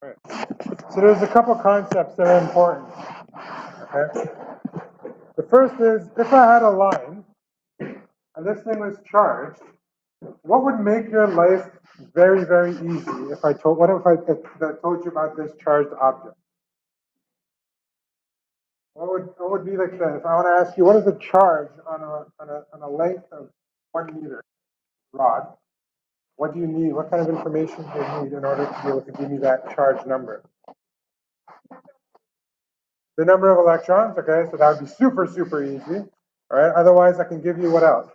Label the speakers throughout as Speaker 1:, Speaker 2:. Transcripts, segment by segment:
Speaker 1: Right. So there's a couple concepts that are important. Okay. The first is if I had a line and this thing was charged, what would make your life very, very easy if I told told you about this charged object? What would be like that? If I want to ask you what is the charge on a length of 1 meter rod, what do you need? What kind of information do you need in order to be able to give me that charge number? The number of electrons, okay, so that would be super, super easy. All right, otherwise I can give you what else?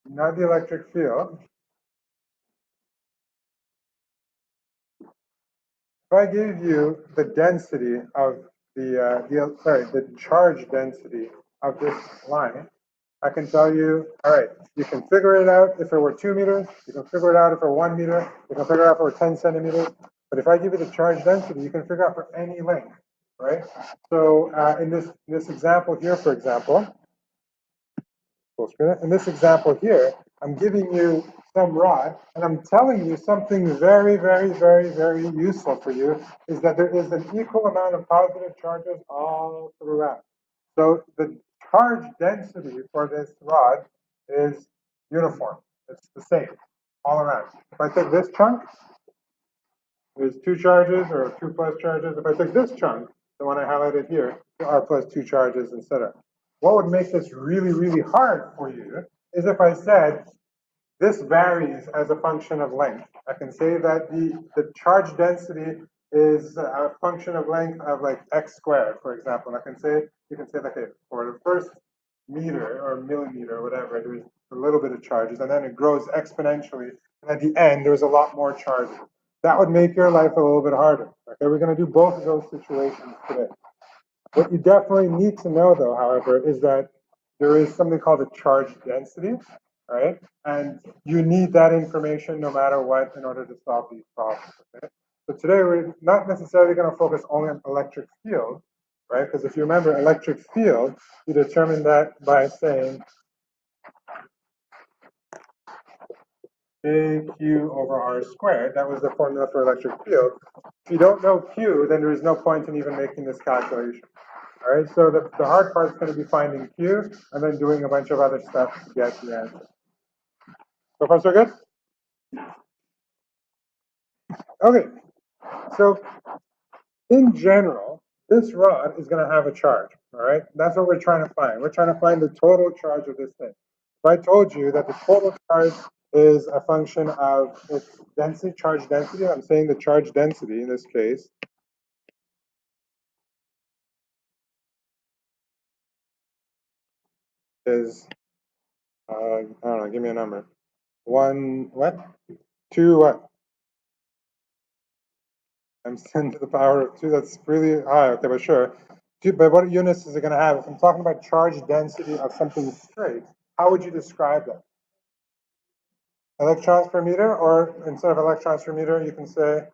Speaker 1: Not the electric field. If I gave you the density of the charge density of this line, I can tell you, all right, you can figure it out if it were 2 meters, you can figure it out if it were 1 meter, you can figure it out if it were 10 centimeters. But if I give you the charge density, you can figure out for any length, right? So in this example here, for example, in this example here, I'm giving you some rod, and I'm telling you something very, very, very, very useful for you, is that there is an equal amount of positive charges all throughout. So the charge density for this rod is uniform. It's the same all around. If I take this chunk, there's 2 charges or 2 plus charges. If I take this chunk, the one I highlighted here, there are plus 2 charges instead of. What would make this really, really hard for you is if I said this varies as a function of length. I can say that the charge density is a function of length of like x squared, for example. And you can say that okay, for the first meter or millimeter or whatever, there's a little bit of charges, and then it grows exponentially. And at the end, there's a lot more charges. That would make your life a little bit harder. Okay, we're going to do both of those situations today. What you definitely need to know, though, however, is that there is something called a charge density, right? And you need that information no matter what in order to solve these problems. Okay? So today we're not necessarily going to focus only on electric field, right? Because if you remember electric field, you determine that by saying AQ over R squared. That was the formula for electric field. If you don't know Q, then there is no point in even making this calculation. All right, so the hard part is going to be finding Q and then doing a bunch of other stuff to get the answer. So far, so good? Okay, so in general, this rod is going to have a charge, all right? That's what we're trying to find. We're trying to find the total charge of this thing. If I told you that the total charge is a function of its density, charge density, I'm saying the charge density in this case is, I don't know, give me a number. 1, what? 2, what? Times 10 to the power of 2, that's really high, okay, but sure. But what units is it going to have? If I'm talking about charge density of something straight, how would you describe that? Electrons per meter, or instead of electrons per meter, you can say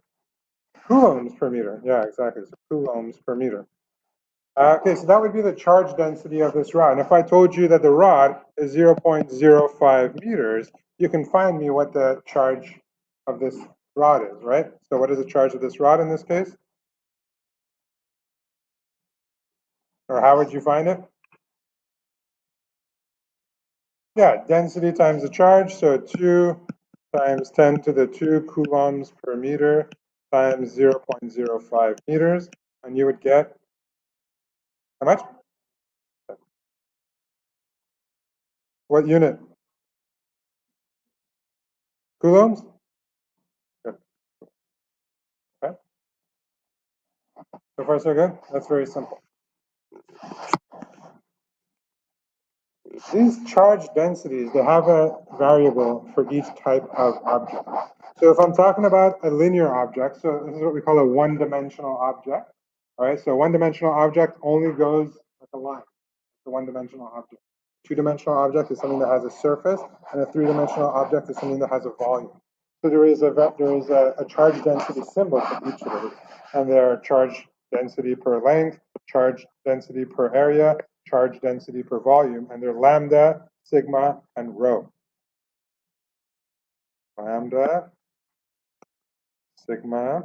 Speaker 1: coulombs per meter. Yeah, exactly, so coulombs per meter. Okay, so that would be the charge density of this rod. And if I told you that the rod is 0.05 meters, you can find me what the charge of this rod is, right? So what is the charge of this rod in this case? Or how would you find it? Yeah, density times the charge, so 2 times 10 to the 2 coulombs per meter times 0.05 meters, and you would get how much? What unit? Coulombs? Good. Okay. So far, so good? That's very simple. These charge densities, they have a variable for each type of object. So if I'm talking about a linear object, so this is what we call a one-dimensional object, all right? So a one-dimensional object only goes like a line. It's a one-dimensional object. Two-dimensional object is something that has a surface, and a three-dimensional object is something that has a volume. So there is a charge density symbol for each of those, and there are charge density per length, charge density per area, charge density per volume, and they're lambda, sigma, and rho. lambda, sigma,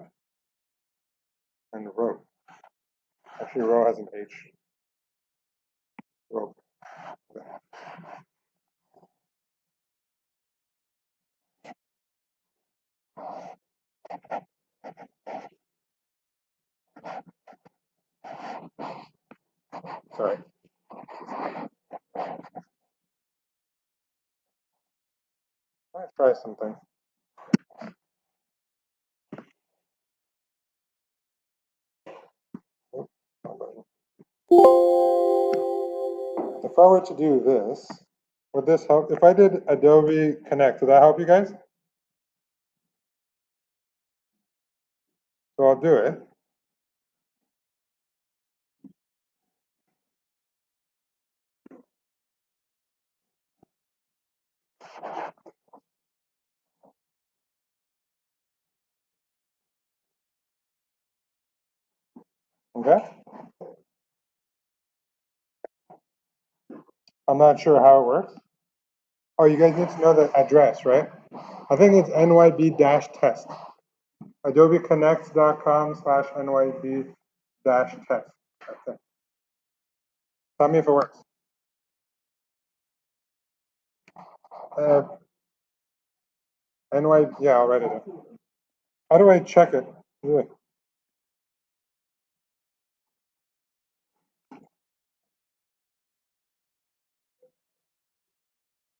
Speaker 1: and rho. Actually, rho has an H. Rho. Sorry. Let's try something. If I were to do this, would this help? If I did Adobe Connect, would that help you guys? So I'll do it. Okay. I'm not sure how it works. Oh, you guys need to know the address, right? I think it's NYB-test. AdobeConnect.com/NYB-test. Okay. Tell me if it works. Yeah, I'll write it in. How do I check it? Yeah.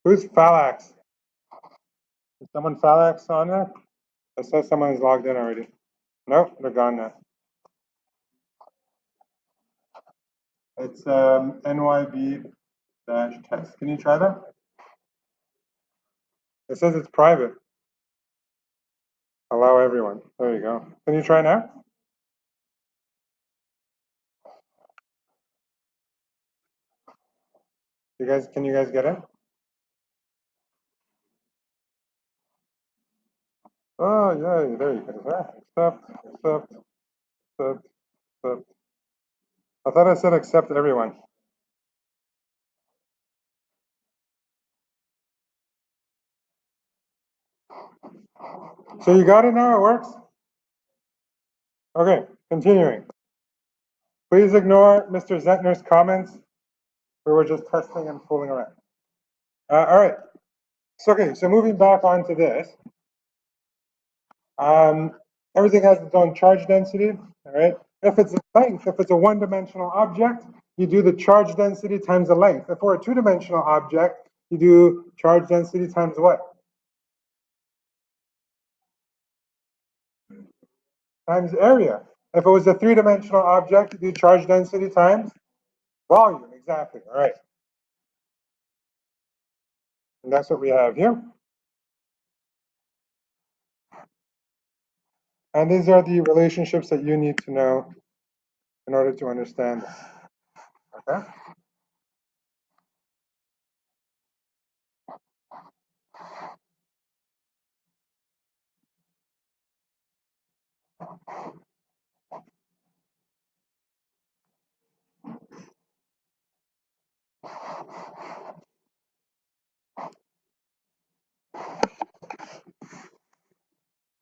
Speaker 1: Who's Phalax? Is someone Phalax on there? It says someone's logged in already. Nope, they're gone now. It's NYB-test. Can you try that? It says it's private. Allow everyone. There you go. Can you try now? Can you guys get it? Oh, yeah, there you go. Accept. I thought I said accept everyone. So you got it now? It works? Okay, continuing. Please ignore Mr. Zentner's comments. We were just testing and fooling around. All right. So moving back onto this. Everything has its own charge density, all right? If it's a length, if it's a one-dimensional object, you do the charge density times the length. If we're a two-dimensional object, you do charge density times what? Times area. If it was a three-dimensional object, you do charge density times volume, exactly, all right. And that's what we have here. And these are the relationships that you need to know in order to understand this, okay?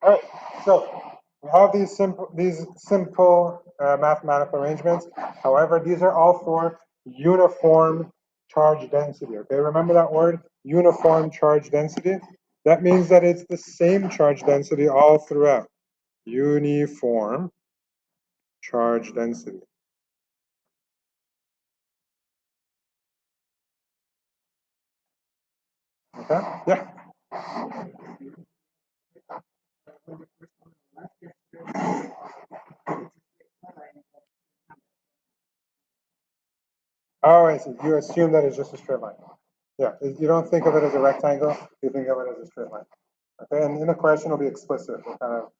Speaker 1: All right, so we have these simple mathematical arrangements. However, these are all for uniform charge density. Okay, remember that word, uniform charge density? That means that it's the same charge density all throughout. Uniform charge density. Okay, yeah. Oh, I see. You assume that it's just a straight line. Yeah, you don't think of it as a rectangle, you think of it as a straight line. Okay, and in the question it'll be explicit what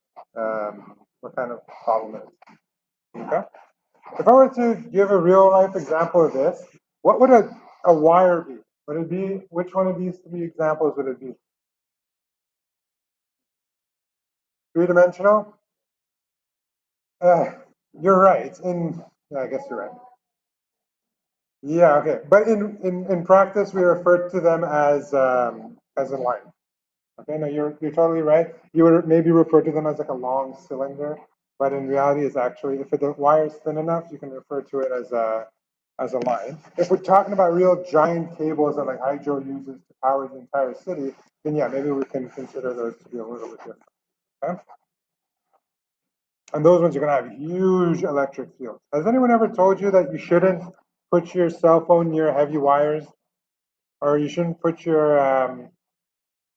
Speaker 1: kind of problem it is. Okay? If I were to give a real life example of this, what would a wire be? Would it be, which one of these three examples would it be? Three-dimensional? You're right. Yeah, I guess you're right. Yeah, okay. But in practice, we refer to them as a line. Okay, no, you're totally right. You would maybe refer to them as like a long cylinder, but in reality, it's actually if the wire is thin enough, you can refer to it as a line. If we're talking about real giant cables that like hydro uses to power the entire city, then yeah, maybe we can consider those to be a little bit different. Okay? And those ones are going to have huge electric fields. Has anyone ever told you that you shouldn't put your cell phone near heavy wires, or you shouldn't put your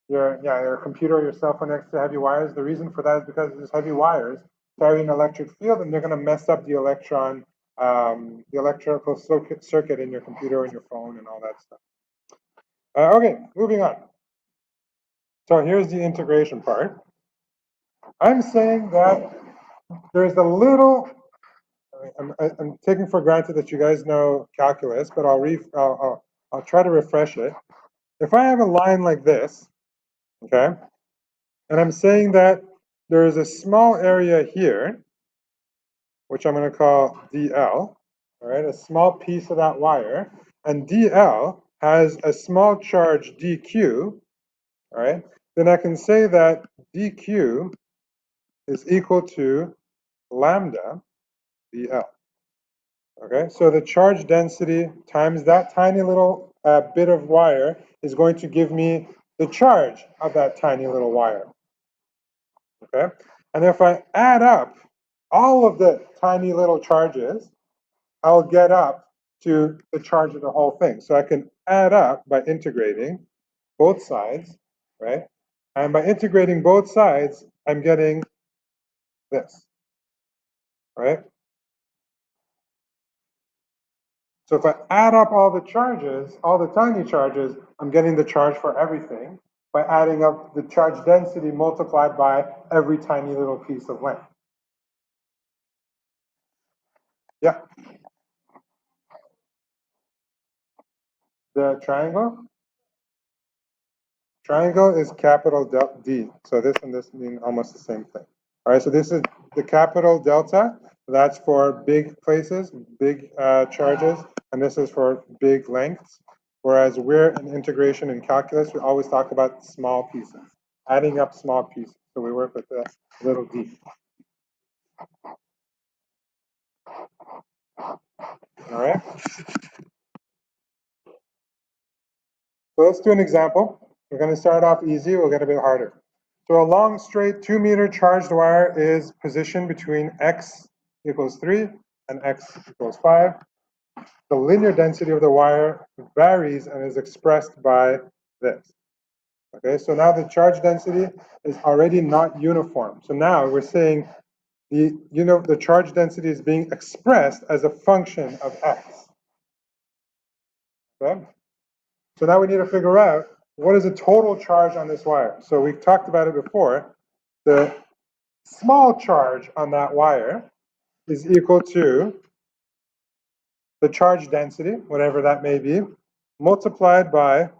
Speaker 1: computer or your cell phone next to heavy wires? The reason for that is because these heavy wires carry an electric field, and they're going to mess up the electrical circuit in your computer and your phone and all that stuff. Okay, moving on. So here's the integration part. I'm saying that there's a little. I'm taking for granted that you guys know calculus, but I'll try to refresh it. If I have a line like this, okay, and I'm saying that there is a small area here, which I'm going to call DL, all right, a small piece of that wire, and DL has a small charge DQ, all right, then I can say that DQ is equal to lambda DL. Okay, so the charge density times that tiny little bit of wire is going to give me the charge of that tiny little wire. Okay, and if I add up all of the tiny little charges, I'll get up to the charge of the whole thing. So I can add up by integrating both sides, right? And by integrating both sides, I'm getting this, right? So if I add up all the charges, all the tiny charges, I'm getting the charge for everything by adding up the charge density multiplied by every tiny little piece of length. Yeah. The triangle? Triangle is capital D. So this and this mean almost the same thing. All right, so this is the capital delta. That's for big places, big charges, and this is for big lengths. Whereas we're in integration and calculus, we always talk about small pieces, adding up small pieces. So we work with the little d. All right. So let's do an example. We're going to start off easy. We'll get a bit harder. So a long straight 2-meter charged wire is positioned between x equals 3 and x equals 5. The linear density of the wire varies and is expressed by this. Okay, so now the charge density is already not uniform. So now we're saying the charge density is being expressed as a function of x. Okay? So now we need to figure out what is the total charge on this wire. So we talked about it before. The small charge on that wire is equal to the charge density, whatever that may be, multiplied by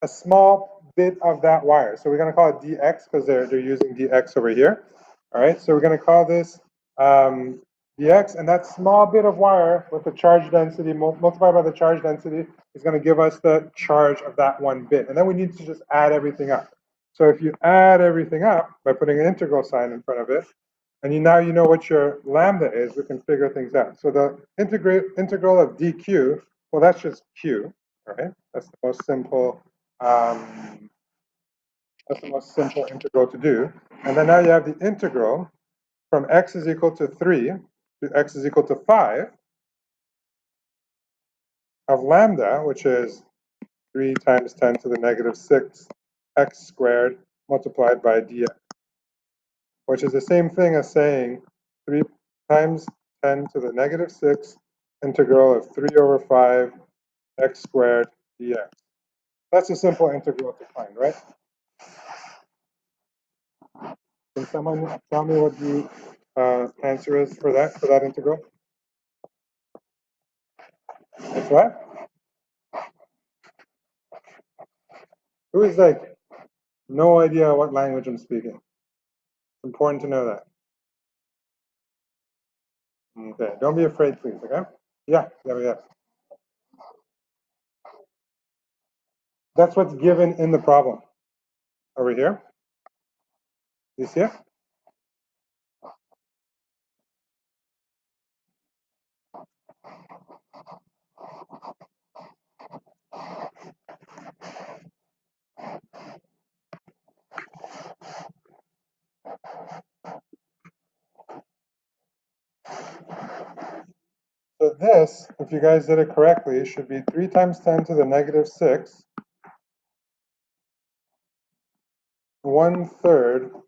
Speaker 1: a small bit of that wire. So we're going to call it dx because they're using dx over here. All right, so we're going to call this dx, and that small bit of wire with the charge density multiplied by the charge density is going to give us the charge of that one bit. And then we need to just add everything up. So if you add everything up by putting an integral sign in front of it, and now you know what your lambda is, we can figure things out. So the integral of dq, well, that's just q, right? That's the most simple integral to do. And then now you have the integral from x is equal to 3 to x is equal to 5 of lambda, which is 3 times 10 to the negative 6 x squared multiplied by dx, which is the same thing as saying 3 times 10 to the negative 6 integral of 3 over 5 x squared dx. That's a simple integral to find, right? Can someone tell me what the answer is for that integral? It's what? Who is like, no idea what language I'm speaking? It's important to know that. Okay, don't be afraid, please, okay? Yeah. That's what's given in the problem. over here. You see it? So this, if you guys did it correctly, should be 3 times 10 to the negative 6, 1/3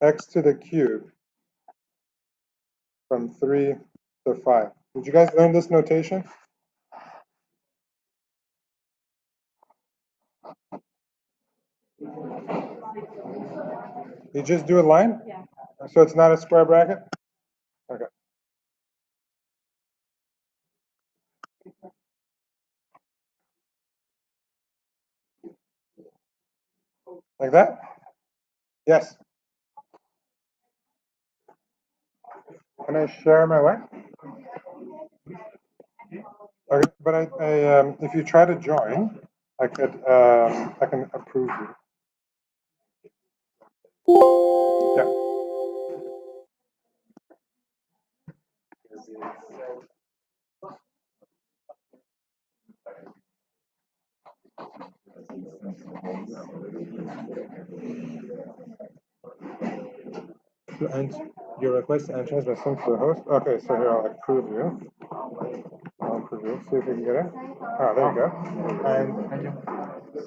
Speaker 1: x to the cube from 3 to 5. Did you guys learn this notation? You just do a line? Yeah. So it's not a square bracket? Okay. Like that? Yes. Can I share my way? Okay, but if you try to join, I can approve you. Yeah. To enter your request enters was sent to the host. Okay, so here I'll approve you. I'll approve you. See if we can get it. Oh, there you go. And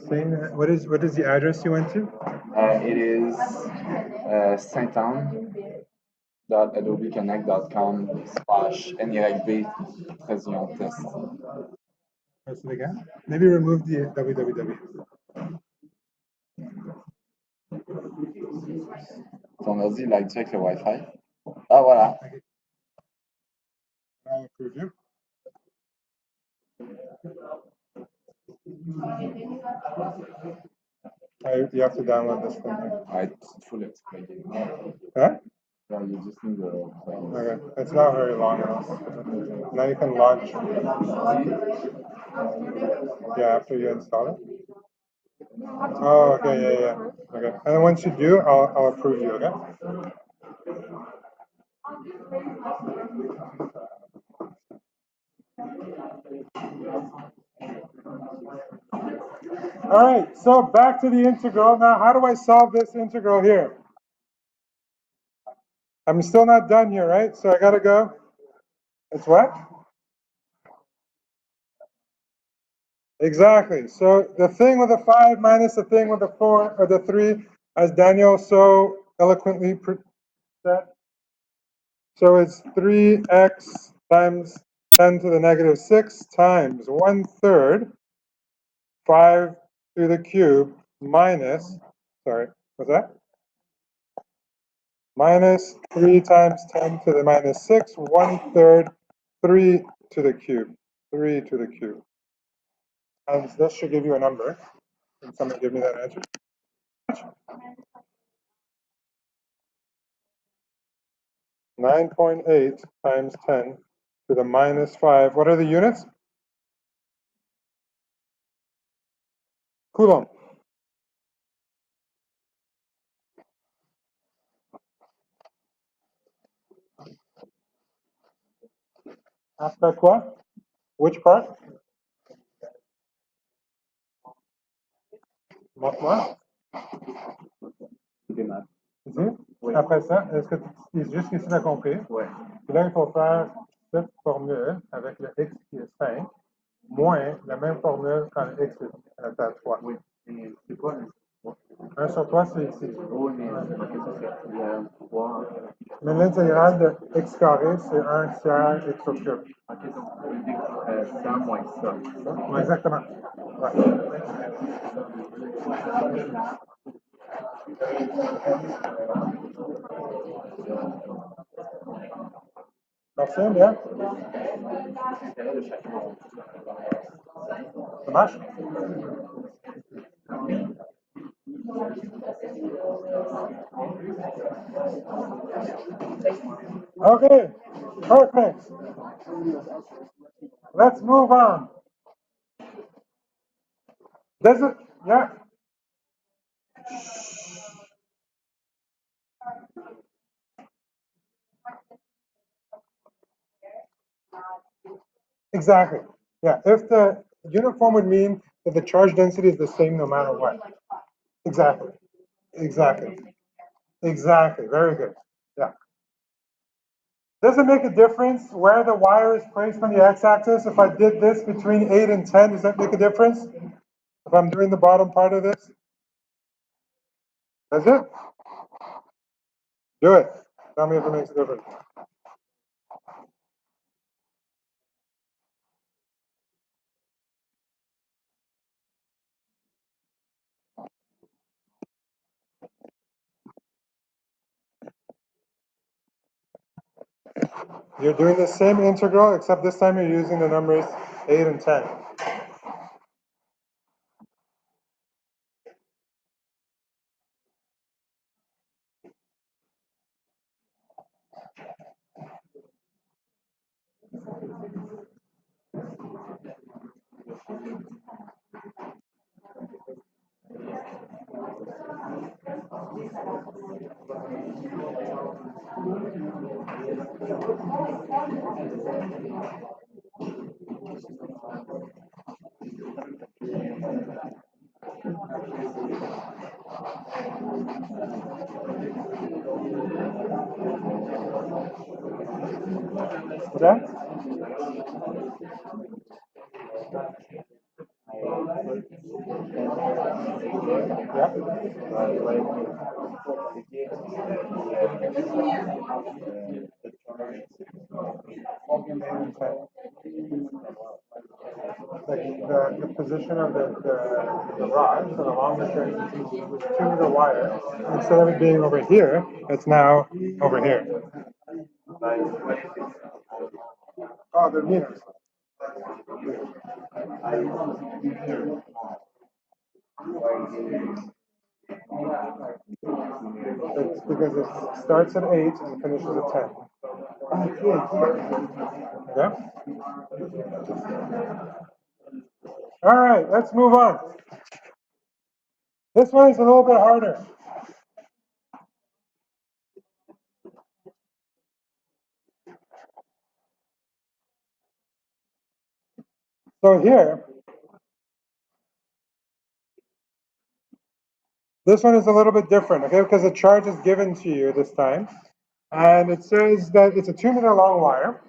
Speaker 1: same. What is the address you went to?
Speaker 2: It is saintanne.adobeconnect.com/NYB Président test.
Speaker 1: Press it again. Maybe remove the www.
Speaker 2: Ton ordi, il lag-tu avec le Wi-Fi? Ah, voilà.
Speaker 1: I'll approve you. You have to download this thing.
Speaker 2: It's full explain.
Speaker 1: Huh?
Speaker 2: Yeah, you just need the.
Speaker 1: Okay, it's not very long enough. Now you can launch. Yeah, after you install it. Oh, okay, yeah. Okay, and then once you do, I'll approve you. Okay. All right, so back to the integral. Now, how do I solve this integral here? I'm still not done here, right? So I gotta go. It's what? Exactly. So the thing with a 5 minus the thing with a 4 or the 3, as Daniel so eloquently said. So it's 3x times 10 to the negative 6 times 1/3 5 to the cube minus, sorry, what's that? Minus 3 times 10 to the minus 6, 1/3 3 to the cube, 3 to the cube. And this should give you a number. Can somebody give me that answer? 9.8 times 10 to the minus 5. What are the units? Coulomb. Après quoi? Which part? Montre-moi. Ici? Oui. Après ça, est-ce que jusqu'ici tu as compris? Oui. Puis là, il faut faire cette formule avec le x qui est 5, moins la même formule quand le x est à 3. Oui. Et c'est quoi? 1 sur 3, c'est ici. Oui, mais il y a 3. Mais l'intégrale de x carré, c'est 1 tiers x au cube. Ok, donc on dit ça moins ça. Oui, exactement. Ouais. Merci, bien. Ça marche? Okay, perfect. Let's move on. Does it? Yeah. Exactly. Yeah. If the uniform would mean that the charge density is the same no matter what. Exactly. Exactly. Exactly. Very good. Yeah. Does it make a difference where the wire is placed on the x-axis? If I did this between 8 and 10, does that make a difference? If I'm doing the bottom part of this? Does it? Do it. Tell me if it makes a difference. You're doing the same integral, except this time you're using the numbers 8 and 10. Okay? The position of the rod, so the longer string was 2 meter wire. Instead of it being over here, it's now over here. Oh, the meters. It's because it starts at 8 and finishes at 10. Okay? All right, let's move on. This one is a little bit harder. So here, this one is a little bit different, okay? Because the charge is given to you this time. And it says that it's a 2 meter long wire.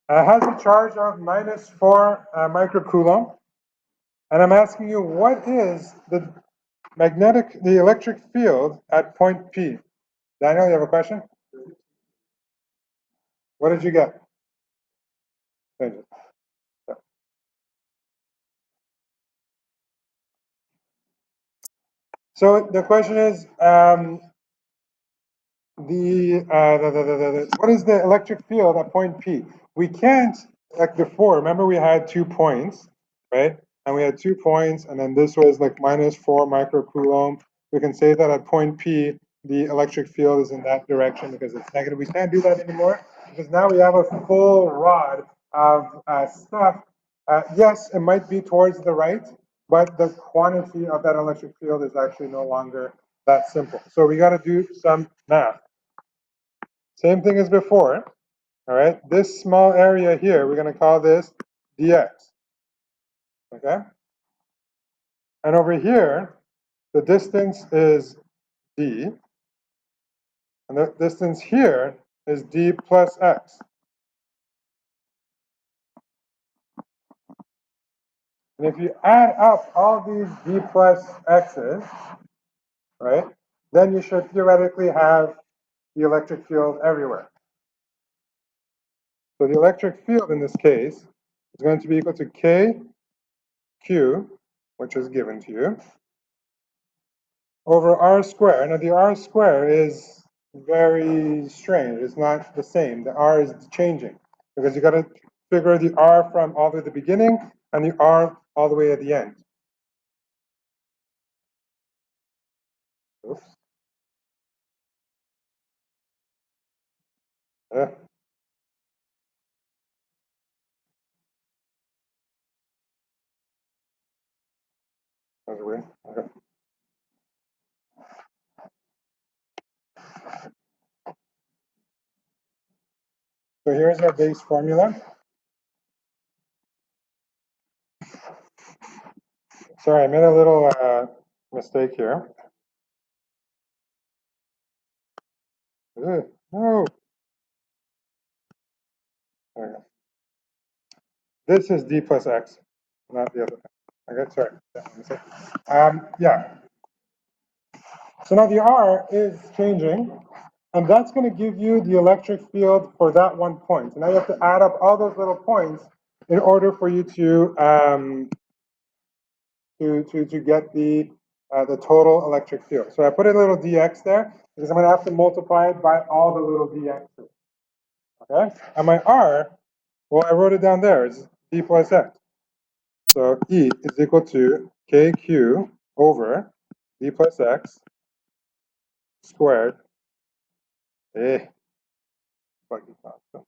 Speaker 1: It has a charge of minus 4 microcoulomb. And I'm asking you, what is the electric field at point P? Daniel, you have a question? What did you get? Thank you. So the question is, what is the electric field at point P? We can't, like before, remember we had 2 points, right? And we had 2 points, and then this was like minus 4 microcoulomb. We can say that at point P, the electric field is in that direction because it's negative. We can't do that anymore because now we have a full rod of stuff. Yes, it might be towards the right, but the quantity of that electric field is actually no longer that simple. So we got to do some math. Same thing as before, all right? This small area here, we're going to call this dx, okay? And over here, the distance is d, and the distance here is d plus x. And if you add up all these d plus x's, right, then you should theoretically have the electric field everywhere. So the electric field in this case is going to be equal to kq, which is given to you, over r squared. Now the r squared is very strange. It's not the same. The r is changing because you got to figure the r from all the way at the beginning and the r all the way at the end. Oops. Yeah. That's weird. Okay. So here's our base formula. Sorry, I made a little mistake here. Ugh, no. There we go. This is d plus x, not the other thing. Okay, sorry. Yeah. So now the R is changing, and that's going to give you the electric field for that one point. And now you have to add up all those little points in order for you to get the total electric field. So I put a little dx there because I'm going to have to multiply it by all the little dx's. Okay, and my R, well, I wrote it down there. It's d plus x. So E is equal to kq over d plus x squared. Buggy constant.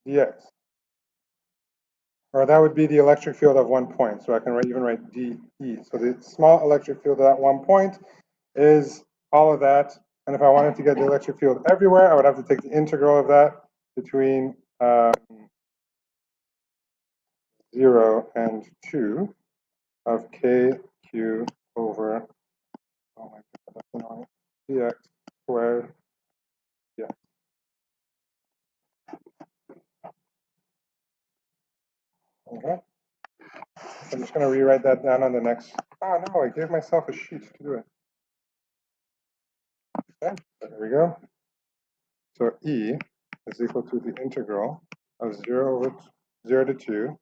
Speaker 1: Dx. Or that would be the electric field of 1 point. So I can even write dE. So the small electric field at 1 point is all of that. And if I wanted to get the electric field everywhere, I would have to take the integral of that between 0 and 2 of kq over, oh my god, that's annoying, dx squared dx. Okay. So I'm just going to rewrite that down on the next. Oh no, I gave myself a sheet to do it. Okay, so there we go. So E is equal to the integral of 0 to 2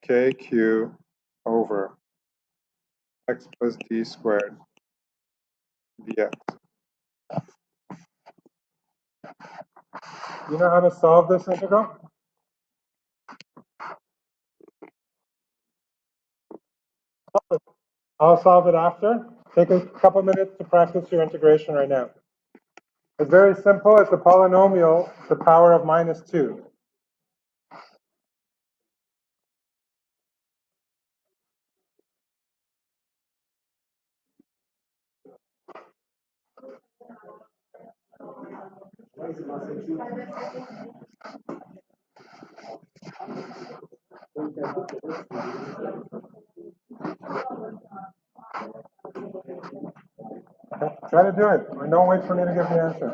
Speaker 1: kq over x plus d squared dx. You know how to solve this integral? I'll solve it after. Take a couple minutes to practice your integration right now. It's very simple. It's a polynomial to the power of -2. Okay. Try to do it. Don't wait for me to give the answer.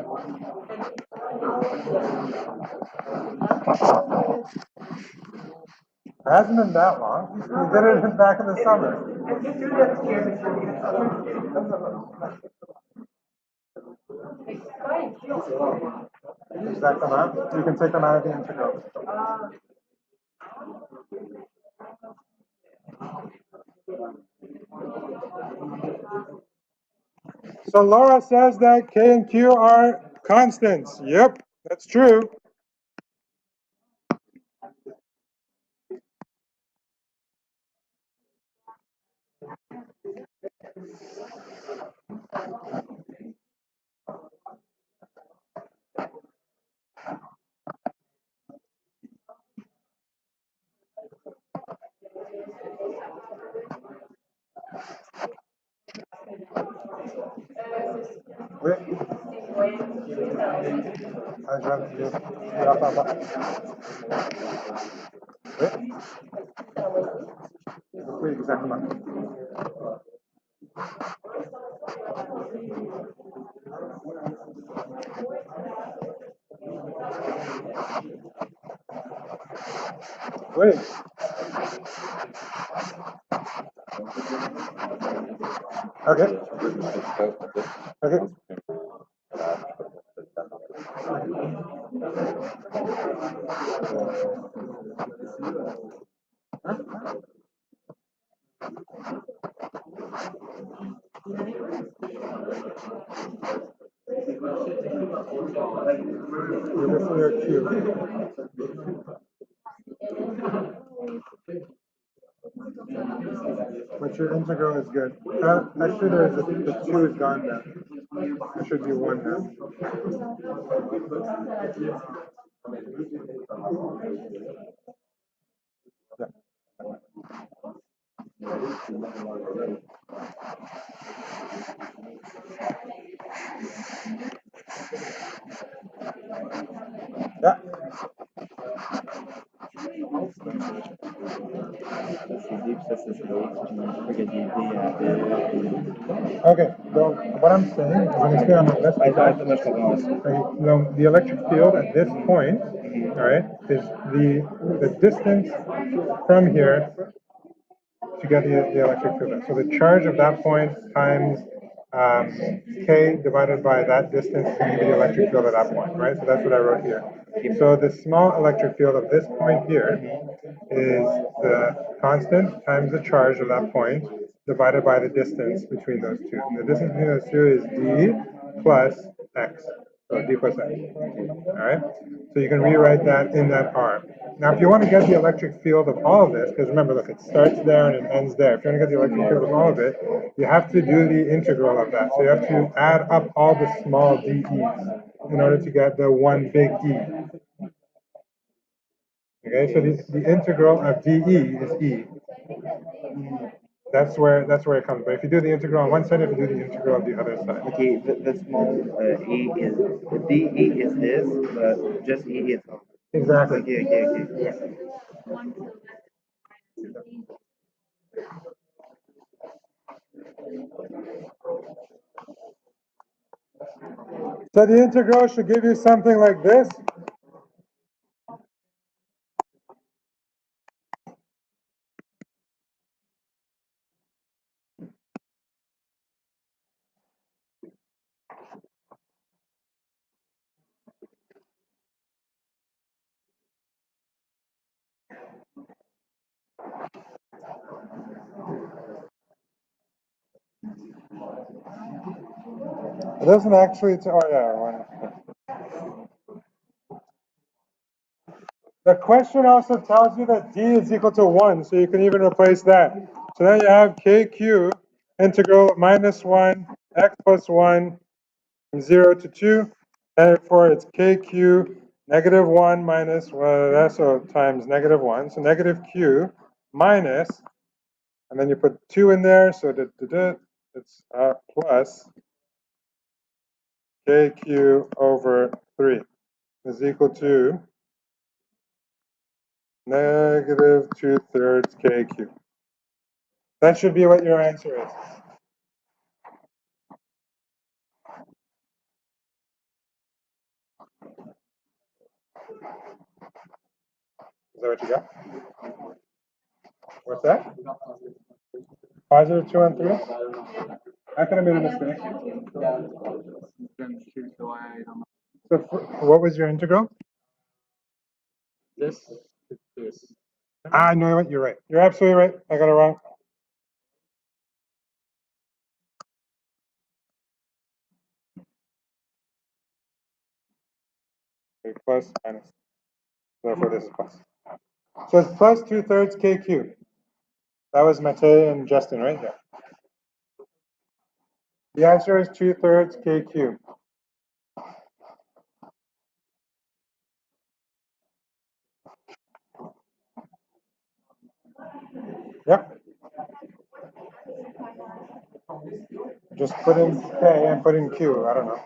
Speaker 1: It hasn't been that long. We did it back in the summer. Does that come out? You can take them out of the integral. So Laura says that K and Q are constants. Yep, that's true. Oui. Ah, Oui. Oui, exactement. Oui. Okay. Okay. You're missing your Q. But your integral is good. Actually, the 2 is gone now. There should be 1 now. I'm saying is when it's here on the left, the electric field at this point, all right, is the distance from here to get the electric field. So the charge of that point times K divided by that distance is going to be the electric field at that point, right? So that's what I wrote here. So the small electric field of this point here is the constant times the charge of that point divided by the distance between those two. And the distance between those two is d plus x. So d plus x. All right? So you can rewrite that in that arm. Now, if you want to get the electric field of all of this, because remember, look, it starts there and it ends there. If you want to get the electric field of all of it, you have to do the integral of that. So you have to add up all the small dE's in order to get the one big E. Okay, so the integral of dE is E. That's where it comes. But if you do the integral on one side, if you do the integral on the other side.
Speaker 3: Okay, the small e is the dE is this, but just e is off.
Speaker 1: Exactly.
Speaker 3: Okay.
Speaker 1: So the integral should give you something like this. It doesn't actually, oh yeah, one. The question also tells you that d is equal to 1, so you can even replace that. So now you have kq integral minus 1 x plus 1 from 0 to 2. Therefore, it's kq negative 1 minus, well, so times negative 1. So negative q minus, and then you put 2 in there, so it's plus kq over 3 is equal to negative 2/3 kq. That should be what your answer is. Is that what you got? What's that? Positive 2 and 3? I could have made a mistake. So what was your integral?
Speaker 3: This.
Speaker 1: Ah, no, what? You're right. You're absolutely right. I got it wrong. Okay, plus minus. Therefore, this is plus. So it's plus 2/3 kq. That was Matei and Justin right there. The answer is 2/3 kq. Yep. Just put in k and put in q. I don't know.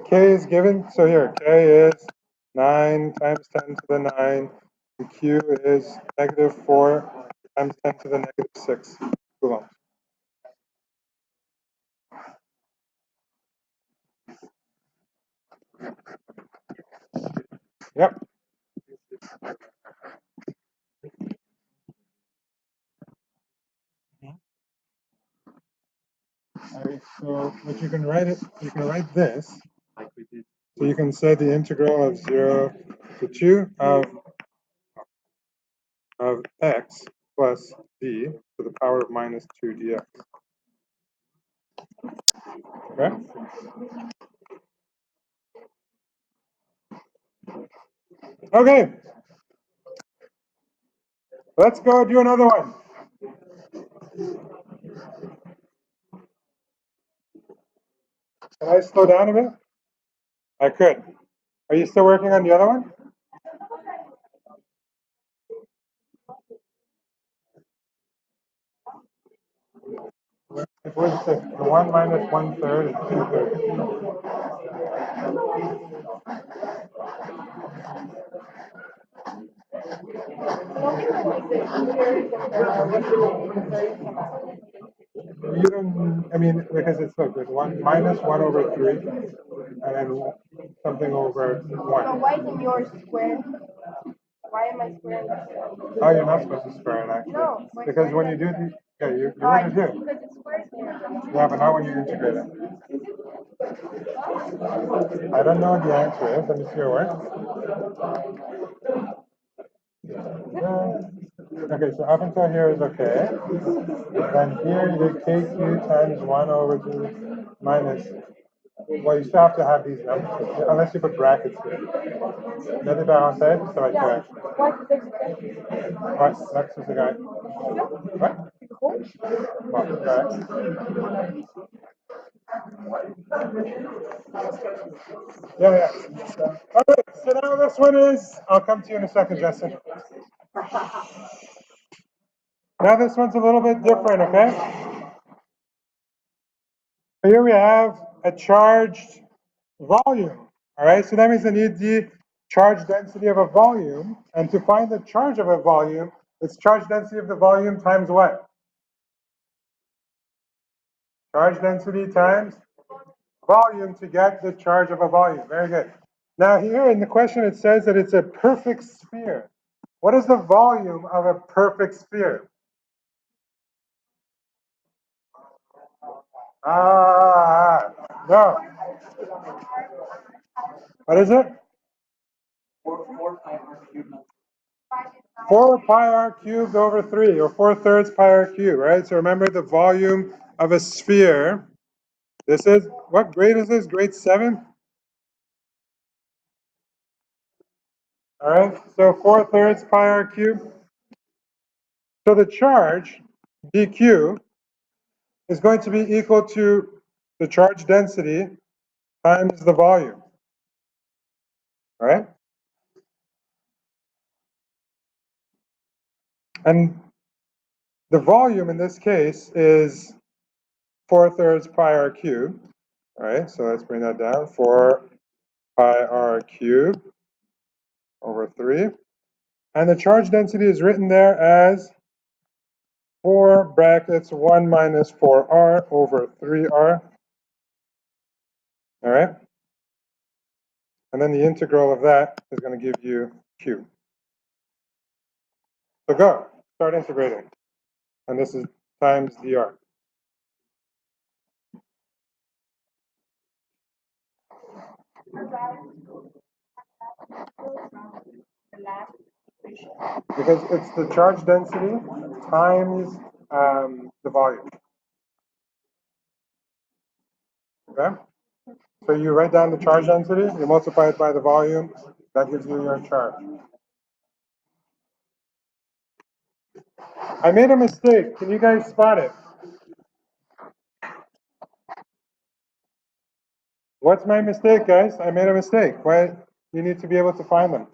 Speaker 1: K is given. So here, k is 9 times 10 to the 9. The q is negative 4 times 10 to the negative 6 coulombs. Yep. Alright, so what you can write this. So you can say the integral of 0 to 2 of x plus d to the power of minus 2 dx. Okay? Okay. Let's go do another one. Can I slow down a bit? I could. Are you still working on the other one? What is it? The 1 minus 1/3 is 2/3. you don't, I mean, because it's, look, there's one minus 1 over 3, and then something over
Speaker 4: So
Speaker 1: 1.
Speaker 4: why isn't yours squared? Why am I squaring this?
Speaker 1: Oh, you're not supposed to square it, actually.
Speaker 4: No.
Speaker 1: Because when you do the, yeah, you
Speaker 4: Oh, I
Speaker 1: want
Speaker 4: just
Speaker 1: to do.
Speaker 4: because it's squared here.
Speaker 1: Yeah, but not when you integrate it. I don't know what the answer is. Let me see your work. Okay, so up until here is okay. Then here you do kq times 1 over 2 minus. Well, you still have to have these numbers, unless you put brackets here. N'avez pas rentré, ça va être correct. Ouais, là, ça c'est correct. Ouais. Bon, c'est correct. Yeah, yeah. All right, so now this one is, I'll come to you in a second, Justin. Now this one's a little bit different, okay? Here we have a charged volume, all right? So that means I need the charge density of a volume, and to find the charge of a volume, it's charge density of the volume times what? Charge density times volume to get the charge of a volume. Very good. Now here in the question it says that it's a perfect sphere. What is the volume of a perfect sphere? No. What is it? 4 pi r cubed over 3, or 4/3 pi r cubed, right? So remember the volume of a sphere. This is, what grade is this? Grade 7? All right, so 4/3 pi r cubed. So the charge, dq, is going to be equal to the charge density times the volume. All right? And the volume in this case is 4/3 pi r cubed. All right, so let's bring that down. 4 pi r cubed over 3. And the charge density is written there as 4 brackets 1 minus 4r over 3r. All right? And then the integral of that is going to give you q. So go, start integrating. And this is times dr. Because it's the charge density times the volume. Okay? So you write down the charge density, you multiply it by the volume, that gives you your charge. I made a mistake. Can you guys spot it? What's my mistake, guys? I made a mistake. Why? You need to be able to find them.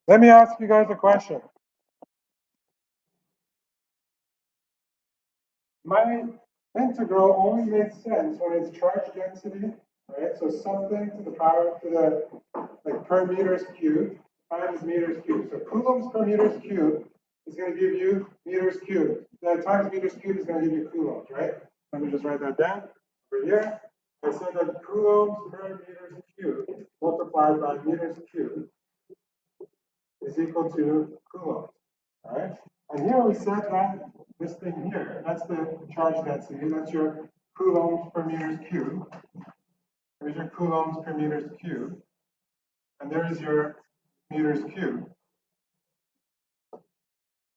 Speaker 1: Let me ask you guys a question. My integral only makes sense when it's charge density, right? So something to the power, to the, like, per meters cubed times meters cubed. So coulombs per meters cubed is going to give you meters cubed. That times meters cubed is going to give you coulombs, right? Let me just write that down over here. I said that coulombs per meters cubed multiplied by meters cubed is equal to coulombs, all right? And here we said that this thing here, that's the charge density, that's your coulombs per meters cubed. There's your coulombs per meters cubed. And there's your meters cubed.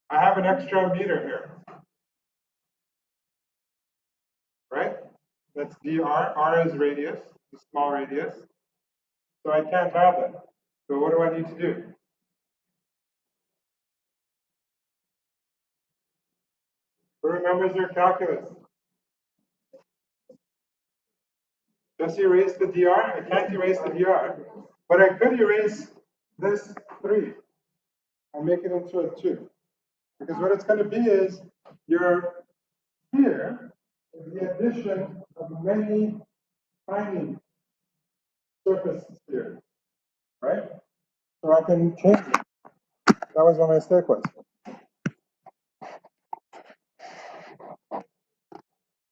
Speaker 1: I have an extra meter here, right? That's dr. R is radius, the small radius. So I can't have that. So what do I need to do? Who remembers your calculus? Just erase the dr? I can't erase the dr. But I could erase this 3 and make it into a 2. Because what it's going to be is your sphere is the addition of many tiny surface spheres, right? So I can change it. That was what my mistake was.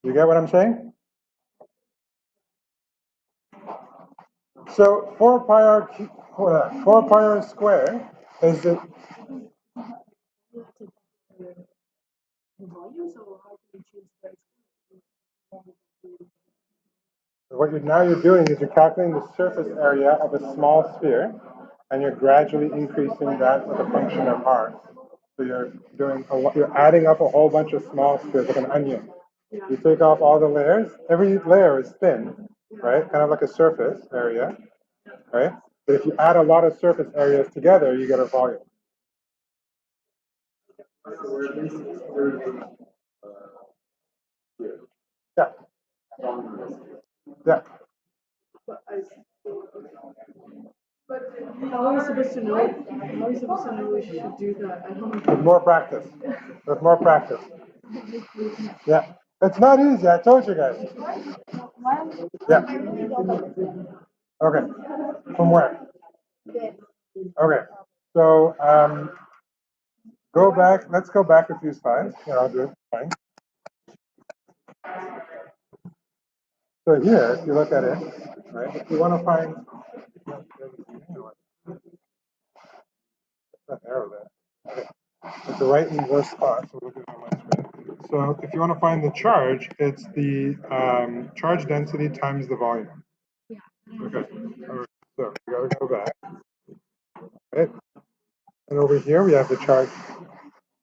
Speaker 1: You get what I'm saying? So 4 pi r squared is the what you're doing is you're calculating the surface area of a small sphere, and you're gradually increasing that with a function of r. So you're adding up a whole bunch of small spheres like an onion. You take off all the layers. Every layer is thin, right? Kind of like a surface area, right? But if you add a lot of surface areas together, you get a volume. Yeah. Yeah.
Speaker 5: How are you supposed to know? How are you supposed to know we should do that? I don't
Speaker 1: With more practice. With more practice. Yeah. It's not easy, I told you guys. Yeah. Okay. From where? Okay. So go back. Let's go back a few slides. Here, I'll do it. Fine. So here, if you look at it, right, if you want to find that arrow there. Okay. It's the right inverse spot, so look at it on my screen. So if you want to find the charge, it's the charge density times the volume. Yeah. Okay. All right. So we gotta go back. Right. And over here we have the charge.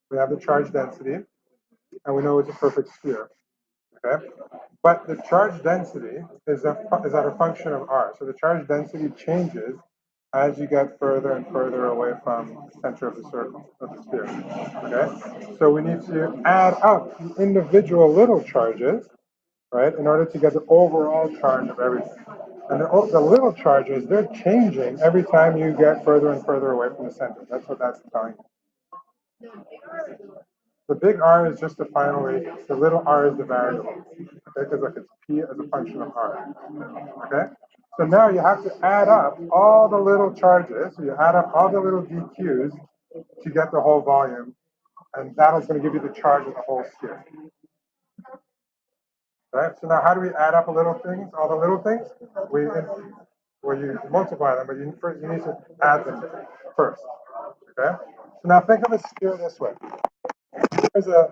Speaker 1: We have the charge density, and we know it's a perfect sphere. Okay. But the charge density is at a function of r. So the charge density changes as you get further and further away from the center of the circle, of the sphere. Okay? So we need to add up the individual little charges, right, in order to get the overall charge of everything. And the little charges, they're changing every time you get further and further away from the center. That's what that's telling you. The big R is just the final radius. The little r is the variable. Okay, because like it's p as a function of r. Okay? So now you have to add up all the little charges. So you add up all the little dq's to get the whole volume, and that's going to give you the charge of the whole sphere. Right? So now how do we add up all the little things? You multiply them, but you need to add them first. Okay? So now think of a sphere this way. Here's a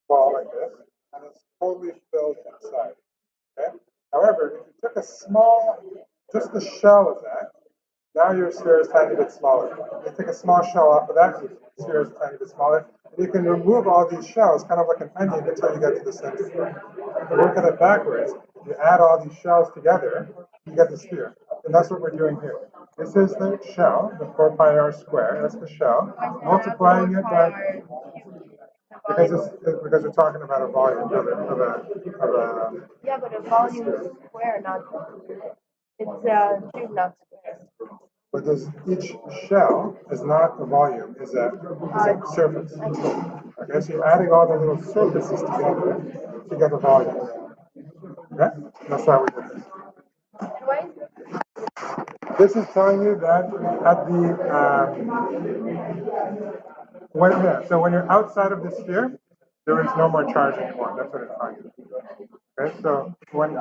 Speaker 1: ball like this, and it's totally filled inside. Okay? However, if you took just the shell of that, now your sphere is a tiny bit smaller. You take a small shell off of that, your sphere is a tiny bit smaller. And you can remove all these shells, kind of like an onion, until you get to the center. If you look at it backwards, you add all these shells together, you get the sphere. And that's what we're doing here. This is the shell, the 4 pi r squared, that's the shell. Multiplying it by, because we're talking about a volume of a
Speaker 4: Yeah, but a volume is square, not it's a cube, not square.
Speaker 1: but each shell is not a volume, is a surface. Okay, so you're adding all the little surfaces together to get a volume. Okay, that's how we do this. This is telling you that at so when you're outside of the sphere, there is no more charge anymore. That's what it's telling you. Okay, so when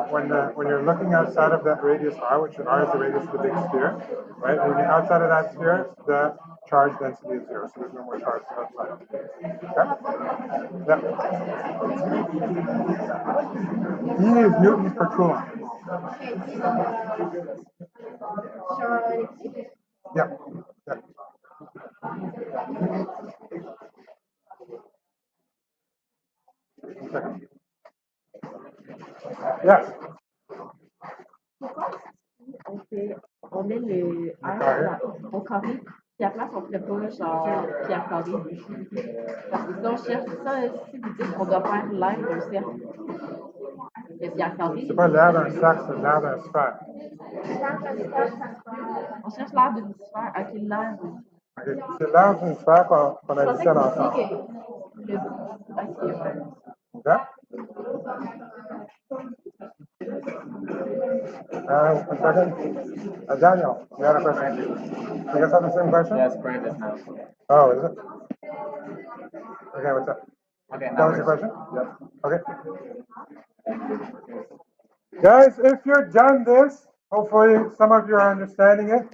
Speaker 1: you're looking outside of that radius r, which r is the radius of the big sphere, right? When you're outside of that sphere, the charge density is 0, so there's no more charge outside. Okay? Yeah. E is newtons per coulomb. Yeah. Yeah. Okay. Yes.
Speaker 6: On met le R au carré, puis à la place, on ne fait pas genre pierre carré. Parce que si on cherche ça, si vous dites qu'on doit faire l'air d'un cercle, le pierre carré.
Speaker 1: C'est pas l'air d'un cercle, c'est l'air d'un sphère.
Speaker 6: On cherche l'air d'une sphère. À quel l'air?
Speaker 1: Okay. C'est l'air d'une sphère qu'on additionne ensemble.
Speaker 6: Le... Ok, ouais.
Speaker 1: Okay? A second. Daniel, you had a question? You guys have the same question?
Speaker 3: Yes, Brandon now.
Speaker 1: Oh, is it? Okay, what's up?
Speaker 3: Okay,
Speaker 1: That was your question? Okay. Guys, if you're done this, hopefully some of you are understanding it.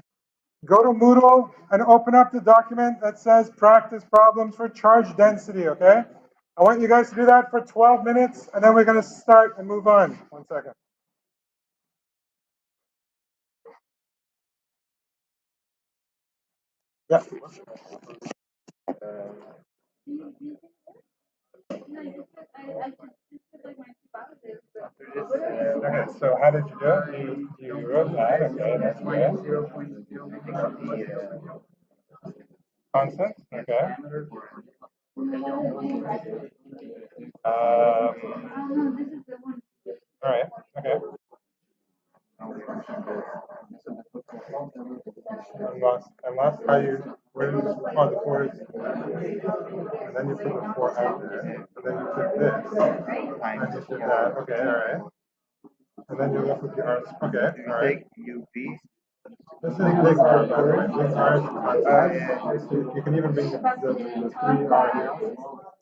Speaker 1: Go to Moodle and open up the document that says practice problems for charge density, okay? I want you guys to do that for 12 minutes, and then we're going to start and move on. 1 second. Yeah. Okay, so how did you do it? You wrote that, okay, that's good. Constant, okay. All right, okay. Unless how you, where you on the 4 is, and then you put the 4 out there, and then you put this, and you did that, okay, all right. And then you look with the R's, okay, all right.
Speaker 3: UV.
Speaker 1: This is big R, by the way, big R is constant. You can even bring the 3R here.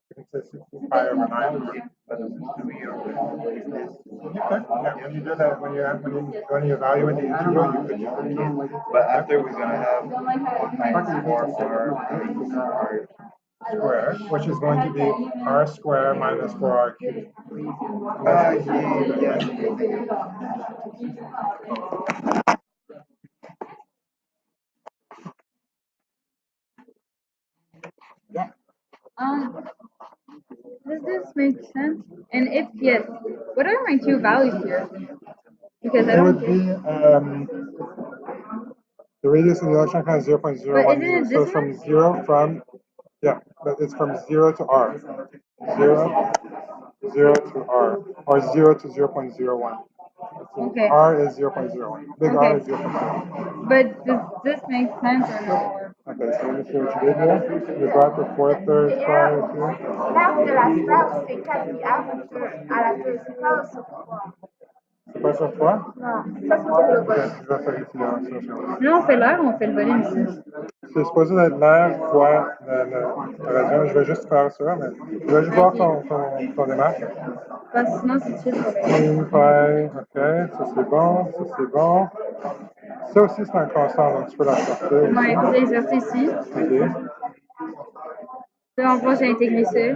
Speaker 1: You can say 16 pi over 9.
Speaker 3: But the 3 or what is this?
Speaker 1: You could, yeah, when you do that, when you evaluate the integral, you could.
Speaker 3: But after we're gonna have 1 minus 4
Speaker 1: square, which is going to be R square minus 4R cubed. Yeah.
Speaker 7: Does this make sense? And if yes, what are my two values here? Because I
Speaker 1: It would
Speaker 7: don't.
Speaker 1: be the radius of the electron kind is 0.010. So it's from 0 from, yeah, but it's from 0 to R. 0 to R, or 0 to 0.01.
Speaker 7: Okay.
Speaker 1: R is 0.01. Big
Speaker 7: Okay.
Speaker 1: R is 0.01.
Speaker 7: But does this make sense or no?
Speaker 1: Okay, so let me see what you did here. You brought the 4/3 square here.
Speaker 4: L'arc de la sphère, c'est 4 pi r à la 2, c'est pas sur 3.
Speaker 1: C'est pas sur 3?
Speaker 4: Non, ça c'est pour le
Speaker 1: Ok,
Speaker 4: volume.
Speaker 1: je vais faire ici.
Speaker 7: Là, on fait l'air ou on fait le volume ici?
Speaker 1: C'est supposé être l'air fois la radion. Je vais juste faire ça, mais je vais juste voir ton démarche.
Speaker 7: Parce que sinon, c'est chill pour le.
Speaker 1: Ok, ça c'est bon, ça c'est bon. Ça aussi c'est un constant, donc tu peux la sortir.
Speaker 7: Ouais, j'ai exercé ici.
Speaker 1: Ok.
Speaker 7: Là, en gros, j'ai intégré ça.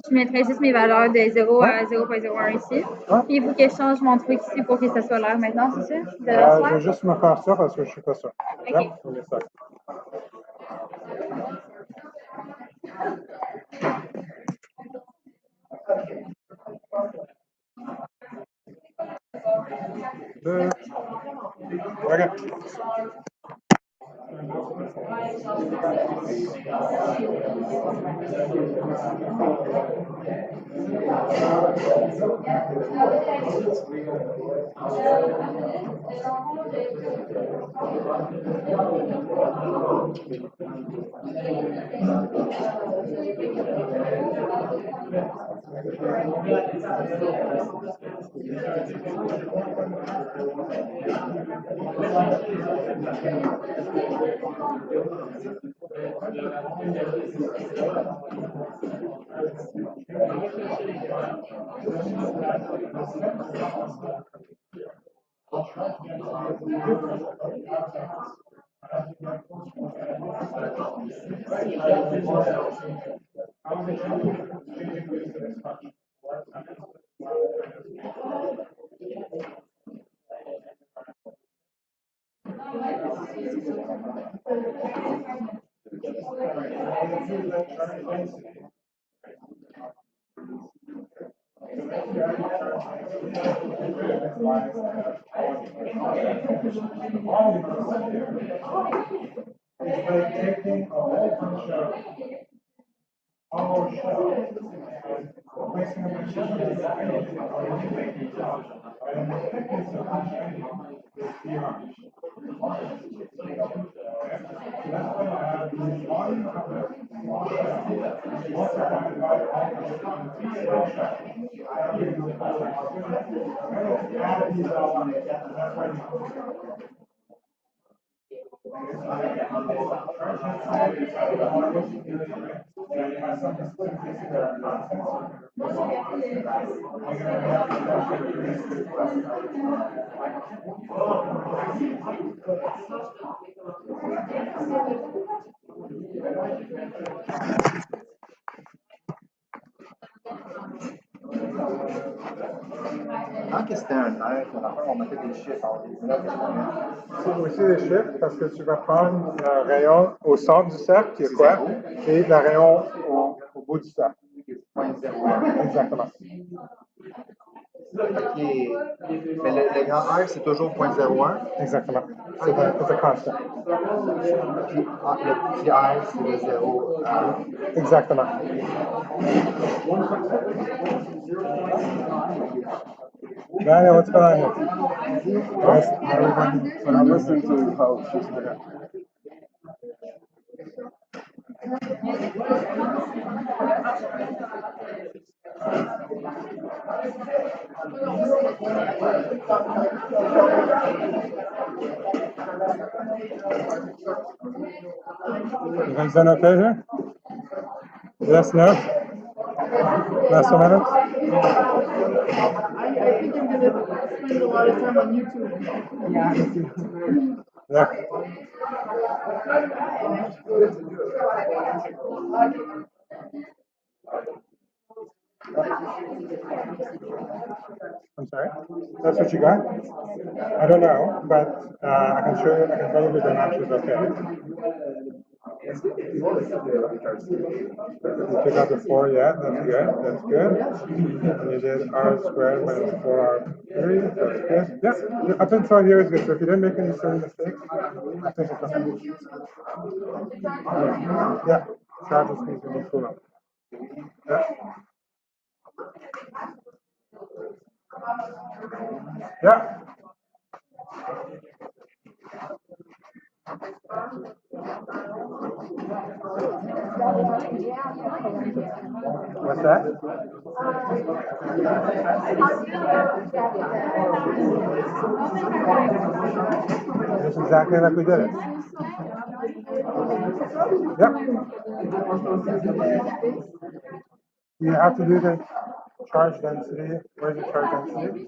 Speaker 7: Je mettrais juste mes valeurs de 0 à 0.01 ici. Puis il faut que je change mon truc ici pour que ça soit l'air maintenant, c'est ça?
Speaker 1: Je vais juste me faire ça parce que je suis pas sûr.
Speaker 7: Ok.
Speaker 1: Okay.
Speaker 3: Quand c'était un air, on mettait des chiffres, là, qu'est-ce qu'on met?
Speaker 1: C'est aussi des chiffres parce que tu vas prendre le rayon au centre du cercle, qui est quoi, et le rayon au bout du cercle.
Speaker 3: 0.01.
Speaker 1: Exactement.
Speaker 3: Ok. Mais le grand R, c'est toujours 0.01.
Speaker 1: Exactement. C'est un constant.
Speaker 3: Puis le petit R, c'est le 0 à 1.
Speaker 1: Exactement. Daniel, what's going on here? Yes,
Speaker 2: I'm listening to how she's
Speaker 1: You guys done okay here? Yes, no? Last a minute?
Speaker 5: I think I'm gonna spend a lot of time on YouTube.
Speaker 1: Yeah. I'm sorry? That's what you got? I don't know, but I can show you, I can tell you if the match is okay. You took out the 4, yeah, that's good. And you did r squared minus 4r3, that's good. Yeah, up until here is good. So if you didn't make any silly mistakes, I think it's okay. Yeah, Travis needs to be cool. Yeah. Yeah. What's that? Just exactly like we did it. Yep. You have to do the charge density. Where's the charge density?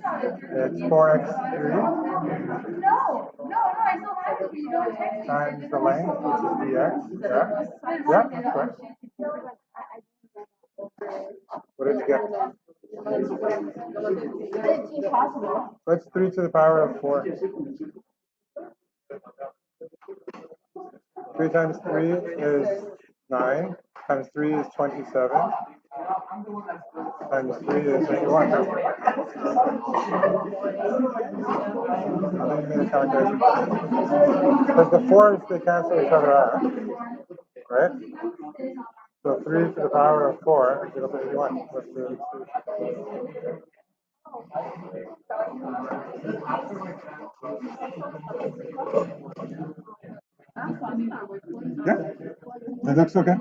Speaker 1: It's 4x3 times the length, which is dx. Yeah. Yeah, that's correct. What did you get? What's 3 to the power of 4? 3 times 3 is 9, times 3 is 27, times 3 is 81. I think you made a calculation. Because the 4s, they cancel each other out, right? So 3 to the power of 4 is equal to 81. What's the Yeah, that looks okay.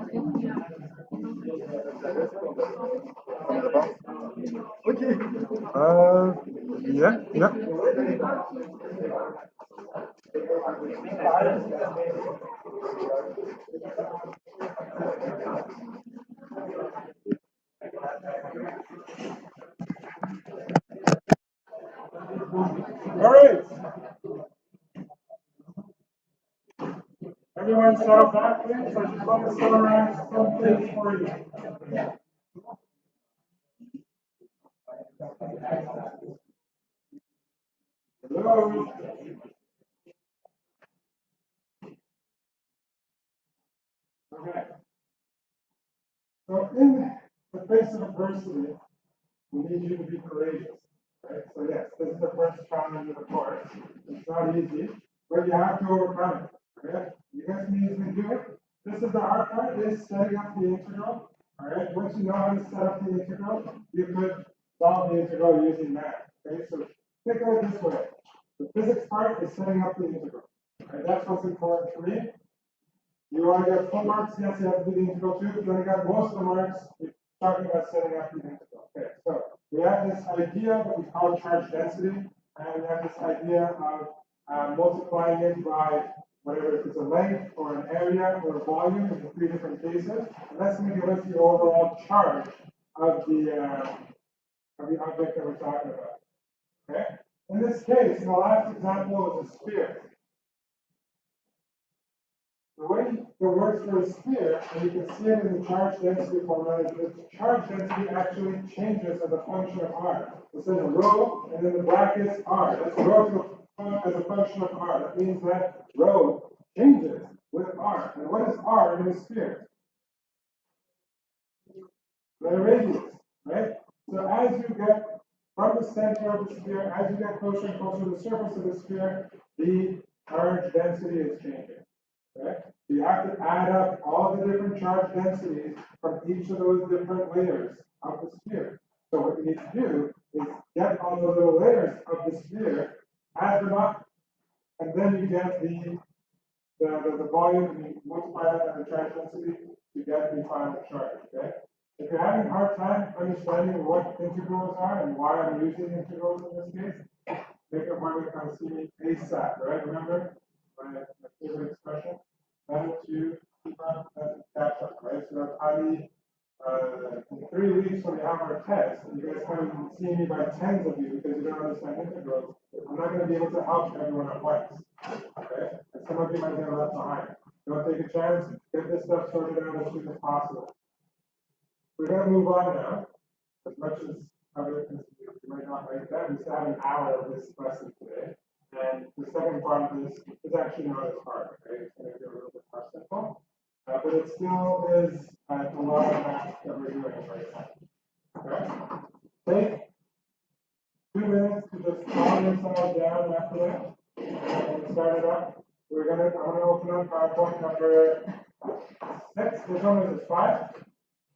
Speaker 1: Yeah. All right. Everyone saw that, please? I just want to summarize something for you. Hello? Okay. So in the face of adversity, we need you to be courageous. Right? So yes, this is the first challenge of the course. It's not easy, but you have to overcome it. Okay? You guys can easily do it. This is the hard part, is setting up the integral. All right. Once you know how to set up the integral, you could solve the integral using math. Okay. So think of it this way. The physics part is setting up the integral. Right? That's what's important for me. You want to get full marks? Yes, you have to do the integral too. If you want to get most of the marks, you're talking about setting up the integral. Okay, so we have this idea that we call charge density, and we have this idea of multiplying it by whatever, if it's a length or an area or a volume in the three different cases, and that's going to give us the overall charge of the object that we're talking about. Okay? In this case, in the last example is a sphere. The way it works for a sphere, and you can see it in the charge density formula, is the charge density actually changes as a function of r. It says rho, and then the brackets r. That's rho as a function of r. That means that rho changes with r. And what is r in a sphere? The radius, right? So as you get from the center of the sphere, as you get closer and closer to the surface of the sphere, the charge density is changing. Okay? You have to add up all the different charge densities from each of those different layers of the sphere. So what you need to do is get all the little layers of the sphere, add them up, and then you get the volume, and you multiply that by the charge density to get the final charge. Okay? If you're having a hard time understanding what integrals are and why I'm using integrals in this case, make a point to come see me ASAP, right? Remember my favorite expression? Better to keep up than to catch up, right? So probably in 3 weeks when we have our test, and you guys come and see me by tens of you because you don't understand integrals, I'm not going to be able to help everyone at once. Okay? And some of you might get left behind. Don't take a chance, get this stuff sorted out as soon as possible. We're going to move on now. As much as you might not like that, we still have an hour of this lesson today. And the second part of this is actually not as hard, okay? It's going to be a little bit more simple. But it still is a lot of math that we're doing right now. Okay? Take 2 minutes to just calm yourself down after that. And start it up. I'm going to open up PowerPoint number 6. Which one is this? 5?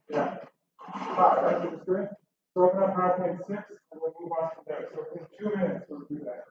Speaker 1: Yeah. 5, right? Which is good. So open up PowerPoint 6 and we'll move on from there. So in 2 minutes we'll do that.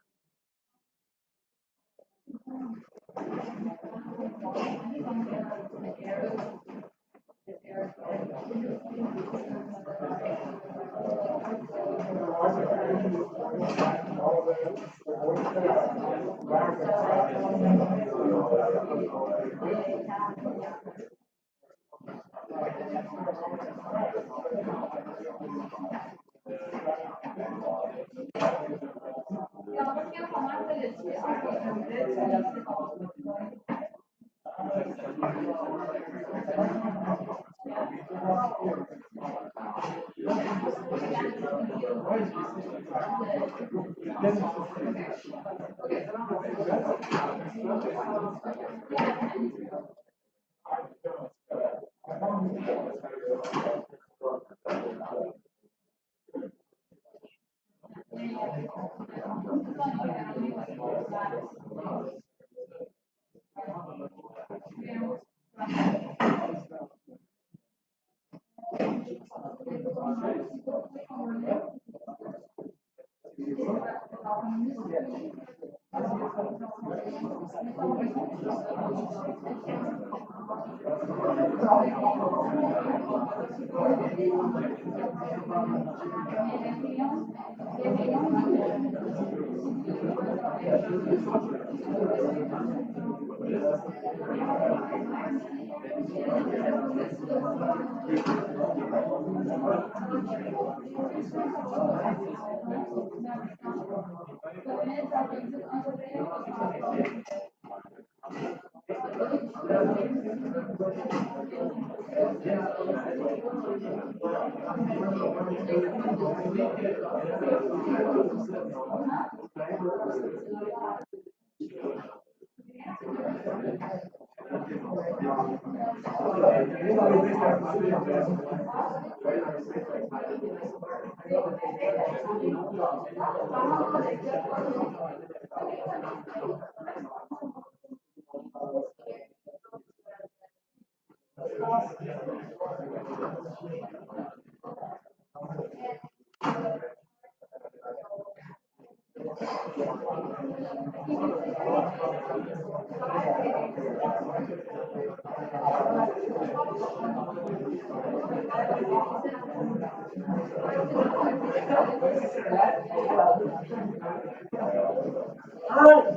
Speaker 1: All right.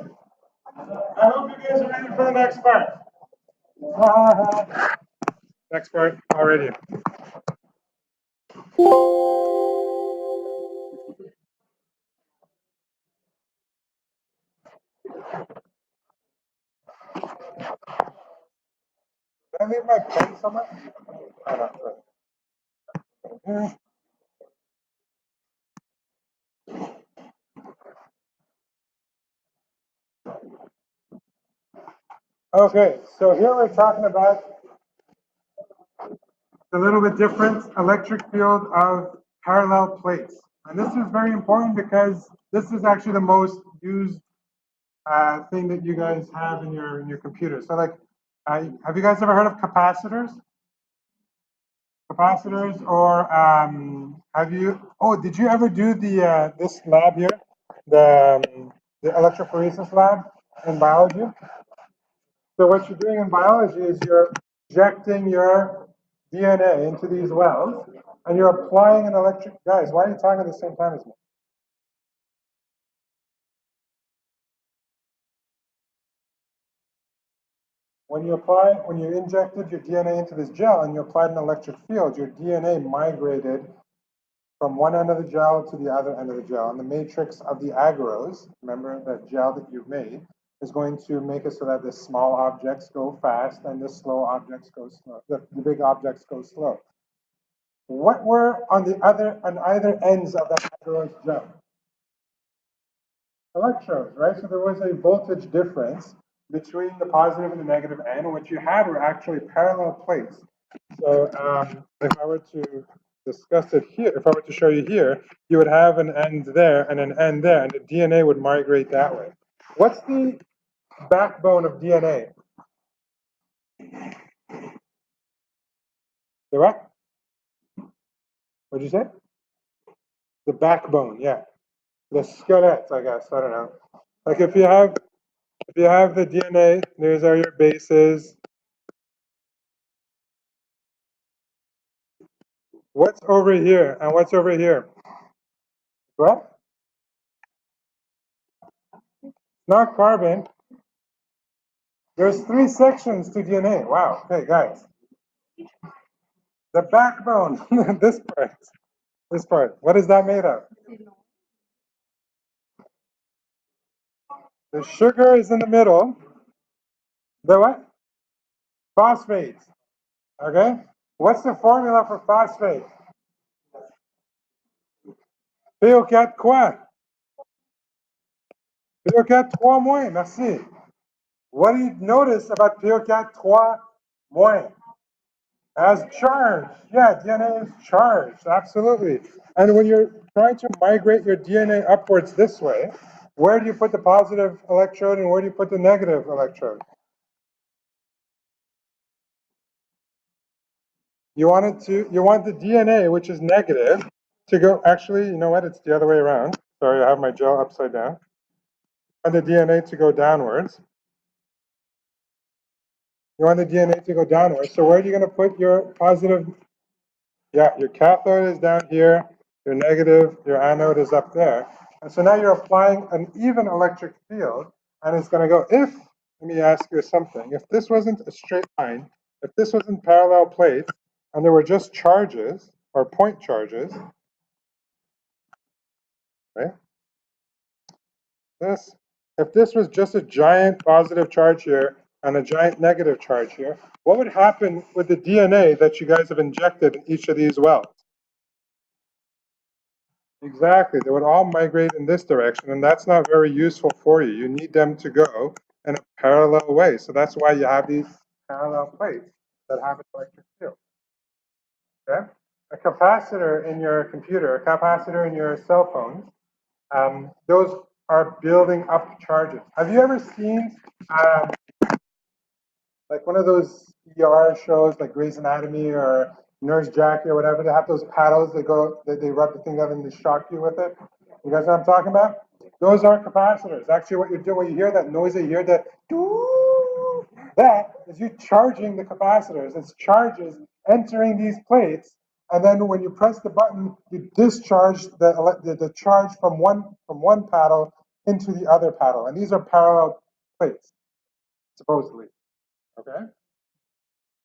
Speaker 1: I hope you guys guys are ready for the next part? Next part already. Did I leave my pen somewhere? Oh, no, right. Okay, so here we're talking about the little bit different electric field of parallel plates. And this is very important because this is actually the most used thing that you guys have in your computer. So like, have you guys ever heard of capacitors? Capacitors, or have you? Oh, did you ever do the this lab here, the electrophoresis lab in biology? So what you're doing in biology is you're injecting your DNA into these wells, and you're applying an electric. Guys, why are you talking at the same time as me? When you injected your DNA into this gel and you applied an electric field, your DNA migrated from one end of the gel to the other end of the gel. And the matrix of the agarose, remember that gel that you've made, is going to make it so that the small objects go fast and the slow objects go slow. The big objects go slow. What were on either ends of that agarose gel? Electrodes, right? So there was a voltage difference between the positive and the negative end. What you had were actually parallel plates. So if I were to discuss it here, if I were to show you here, you would have an end there and an end there, and the DNA would migrate that way. What's the backbone of DNA? The what? What'd you say? The backbone, yeah. The skeleton, I guess. I don't know. Like if you have the DNA, these are your bases. What's over here and what's over here? What? Not carbon. There's 3 sections to DNA. Wow. Okay, guys. The backbone. This part. This part. What is that made of? The sugar is in the middle. The what? Phosphates. Okay. What's the formula for phosphate? PO4 quoi? PO4 3 moins. Merci. What do you notice about PO4 3 moins? As charged. Yeah, DNA is charged. Absolutely. And when you're trying to migrate your DNA upwards this way, where do you put the positive electrode and where do you put the negative electrode? You want the DNA, which is negative, to go, actually, you know what? It's the other way around. Sorry, I have my gel upside down. You want the DNA to go downwards. You want the DNA to go downwards. So where are you going to put your positive? Yeah, your cathode is down here. Your negative, your anode is up there. And so now you're applying an even electric field, and it's going to go, let me ask you something. If this wasn't a straight line, if this wasn't parallel plates, and there were just charges, or point charges, right? If this was just a giant positive charge here and a giant negative charge here, what would happen with the DNA that you guys have injected in each of these wells? Exactly, they would all migrate in this direction, and that's not very useful for you. You need them to go in a parallel way. So that's why you have these parallel plates that have an electric field. Okay? A capacitor in your computer, a capacitor in your cell phones, those are building up charges. Have you ever seen like one of those ER shows like Grey's Anatomy or Nurse Jackie or whatever? They have those paddles they rub the thing out and they shock you with it. You guys know what I'm talking about? Those are capacitors. Actually, what you're doing, when you hear that noise, you hear that doo, that is you charging the capacitors. It's charges entering these plates, and then when you press the button, you discharge the charge from one paddle into the other paddle, and these are parallel plates. supposedly. Okay.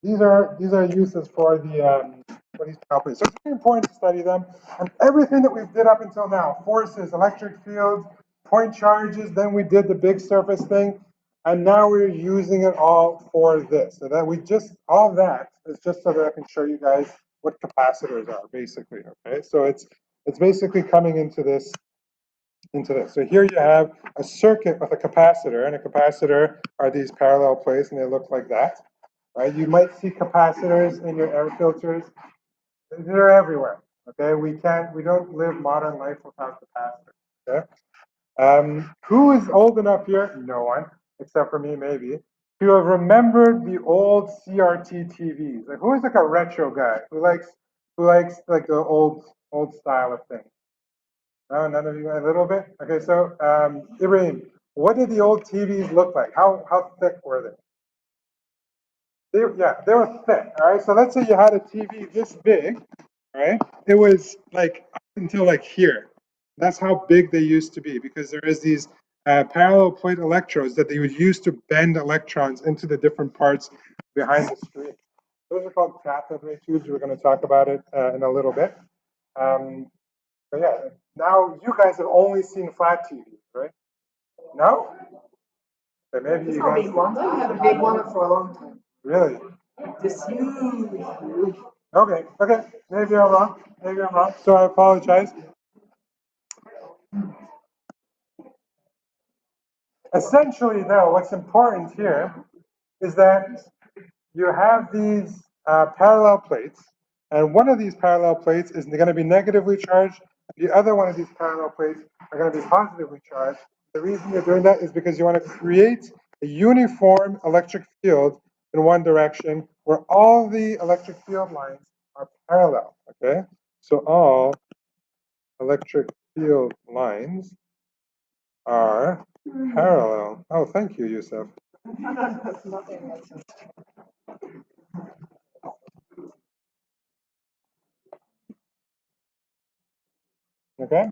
Speaker 1: These are uses for these parallel plates. So it's very important to study them. And everything that we've did up until now, forces, electric fields, point charges, then we did the big surface thing, and now we're using it all for this. So that all of that is just so that I can show you guys what capacitors are, basically. Okay, so it's basically coming into this. So here you have a circuit with a capacitor, and a capacitor are these parallel plates, and they look like that. Right? You might see capacitors in your air filters. They're everywhere. Okay, we don't live modern life without capacitors. Okay, who is old enough here? No one, except for me, maybe, to have remembered the old CRT TVs. Like, who is like a retro guy who likes like the old style of things? No, none of you. A little bit. Okay, so Ibrahim, what did the old TVs look like? How thick were they? They were thick. All right. So let's say you had a TV this big. All right. It was like up until like here. That's how big they used to be because there is these parallel plate electrodes that they would use to bend electrons into the different parts behind the screen. Those are called cathode ray tubes. We're going to talk about it in a little bit. But yeah, now you guys have only seen flat TVs, right? No? Okay, maybe you guys.
Speaker 5: I had a big one for a long time.
Speaker 1: Really?
Speaker 5: This huge.
Speaker 1: Okay, maybe I'm wrong. So I apologize. Essentially, though, what's important here is that you have these parallel plates, and one of these parallel plates is going to be negatively charged, and the other one of these parallel plates are going to be positively charged. The reason you're doing that is because you want to create a uniform electric field in one direction where all the electric field lines are parallel, okay? So all electric field lines are parallel. Oh, thank you, Yusuf. Okay?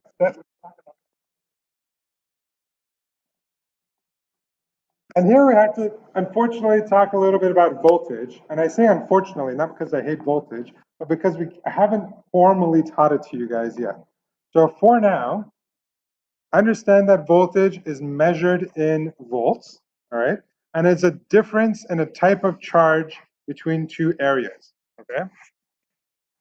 Speaker 1: And here we have to, unfortunately, talk a little bit about voltage. And I say unfortunately, not because I hate voltage, but because we haven't formally taught it to you guys yet. So for now, understand that voltage is measured in volts, all right? And it's a difference in a type of charge between two areas, okay?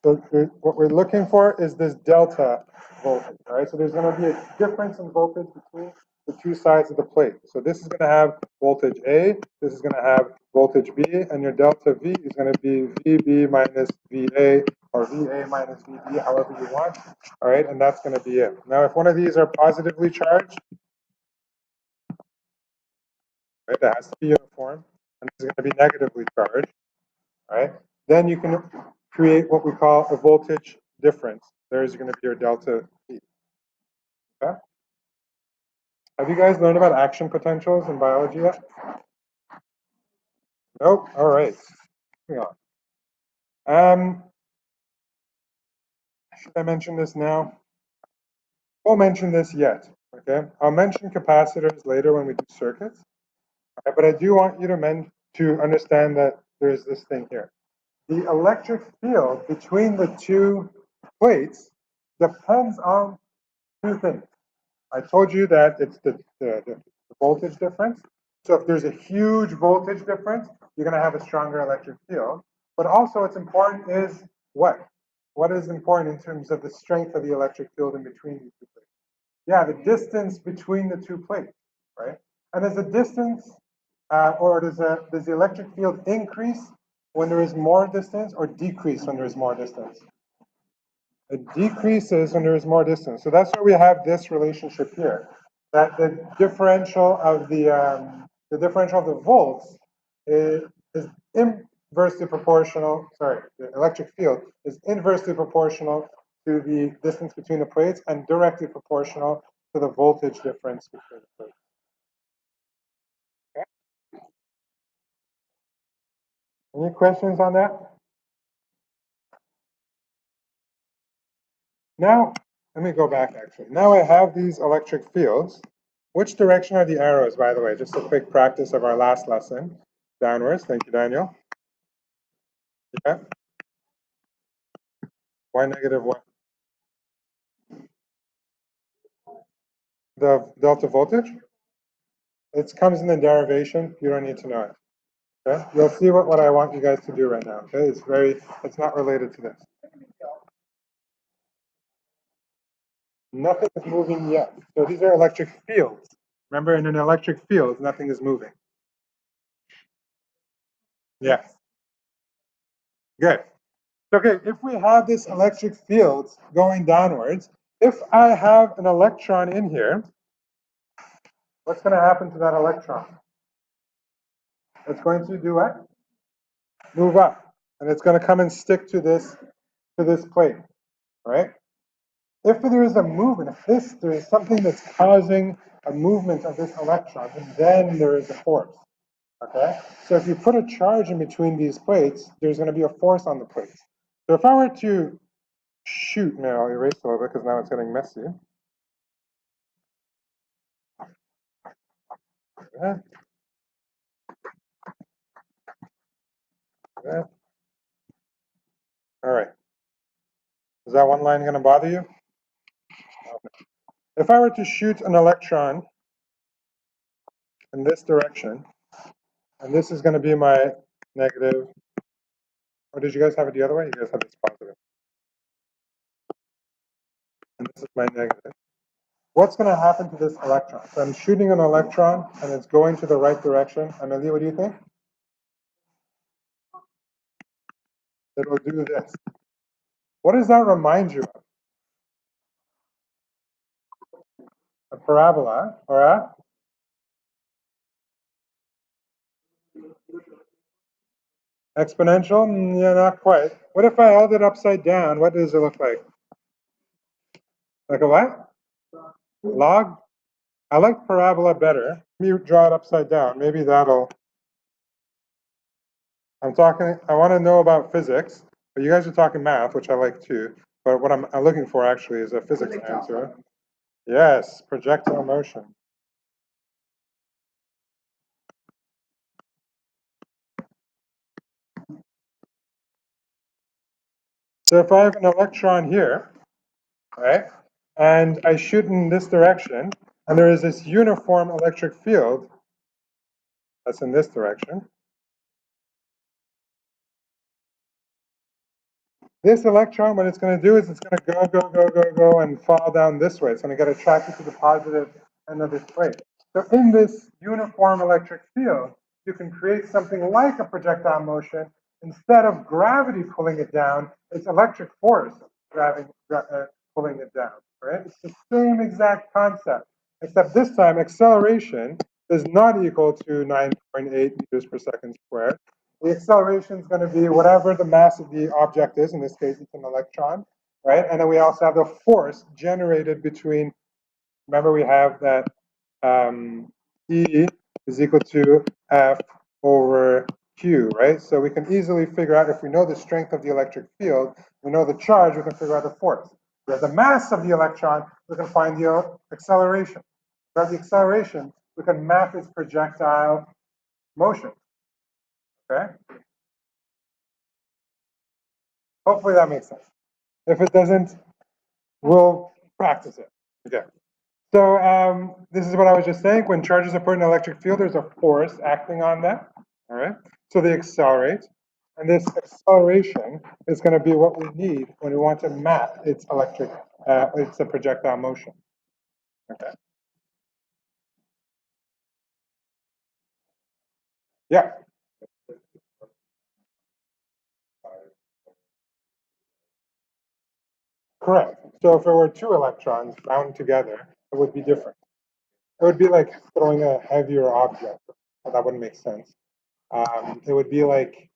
Speaker 1: So what we're looking for is this delta voltage, all right? So there's going to be a difference in voltage between the two sides of the plate. So this is going to have voltage A, this is going to have voltage B, and your delta V is going to be VB minus VA, or VA minus VB, however you want, all right? And that's going to be it. Now, if one of these are positively charged, right, that has to be uniform, and this is going to be negatively charged, right? Then you can create what we call a voltage difference. There's going to be your delta V. Okay? Have you guys learned about action potentials in biology yet? Nope. All right. Moving on. Should I mention this now? Won't mention this yet. Okay. I'll mention capacitors later when we do circuits. Okay, but I do want you to understand that there's this thing here. The electric field between the two plates depends on two things. I told you that it's the voltage difference. So if there's a huge voltage difference, you're going to have a stronger electric field. But also what's important is what? What is important in terms of the strength of the electric field in between these two plates? Yeah, the distance between the two plates, right? And does the distance, or does the electric field increase when there is more distance or decrease when there is more distance? It decreases when there is more distance. So that's why we have this relationship here, that the differential of the volts is inversely proportional. Sorry, the electric field is inversely proportional to the distance between the plates and directly proportional to the voltage difference between the plates. Okay. Any questions on that? Now, let me go back actually. Now I have these electric fields, Which direction are the arrows, by the way? Just a quick practice of our last lesson. Downwards. Thank you, Daniel. Yeah. Why -1? The delta voltage? It comes in the derivation. You don't need to know it. Okay? You'll see what I want you guys to do right now. Okay? It's not related to this. Nothing is moving yet. So these are electric fields. Remember, in an electric field, nothing is moving. Yes. Good. Okay, if we have this electric field going downwards, if I have an electron in here, what's going to happen to that electron? It's going to do what? Move up. And it's going to come and stick to this plate, right? If there is a movement, if there is something that's causing a movement of this electron, then there is a force. Okay? So if you put a charge in between these plates, there's going to be a force on the plates. So if I were to shoot, now I'll erase a little bit because now it's getting messy. That. That. All right. Is that one line going to bother you? Okay. If I were to shoot an electron in this direction, and this is going to be my negative, or did you guys have it the other way? You guys have this positive. And this is my negative. What's going to happen to this electron? So I'm shooting an electron, and it's going to the right direction. Amelie, what do you think? It will do this. What does that remind you of? A parabola, or a? Exponential? Yeah, not quite. What if I held it upside down? What does it look like? Like a what? Log? I like parabola better. Let me draw it upside down. Maybe that'll... I want to know about physics, but you guys are talking math, which I like too. But what I'm looking for actually is a physics answer. Yes, projectile motion. So if I have an electron here, right, and I shoot in this direction, and there is this uniform electric field that's in this direction, this electron, what it's going to do is it's going to go, and fall down this way. It's going to get attracted to the positive end of this plate. So in this uniform electric field, you can create something like a projectile motion. Instead of gravity pulling it down, it's electric force pulling it down, right? It's the same exact concept, except this time acceleration is not equal to 9.8 meters per second squared. The acceleration is going to be whatever the mass of the object is. In this case, it's an electron, right? And then we also have the force generated between, remember we have that E is equal to F over Q, right? So we can easily figure out, if we know the strength of the electric field, we know the charge, we can figure out the force. We have the mass of the electron, we can find the acceleration. We have the acceleration, we can map its projectile motion, okay? Hopefully that makes sense. If it doesn't, we'll practice it. Okay. So this is what I was just saying. When charges are put in an electric field, there's a force acting on them. All right. So they accelerate. And this acceleration is going to be what we need when we want to map its it's a projectile motion. Okay. Yeah. Correct. So if there were two electrons bound together, it would be different. It would be like throwing a heavier object. But that wouldn't make sense. It would be like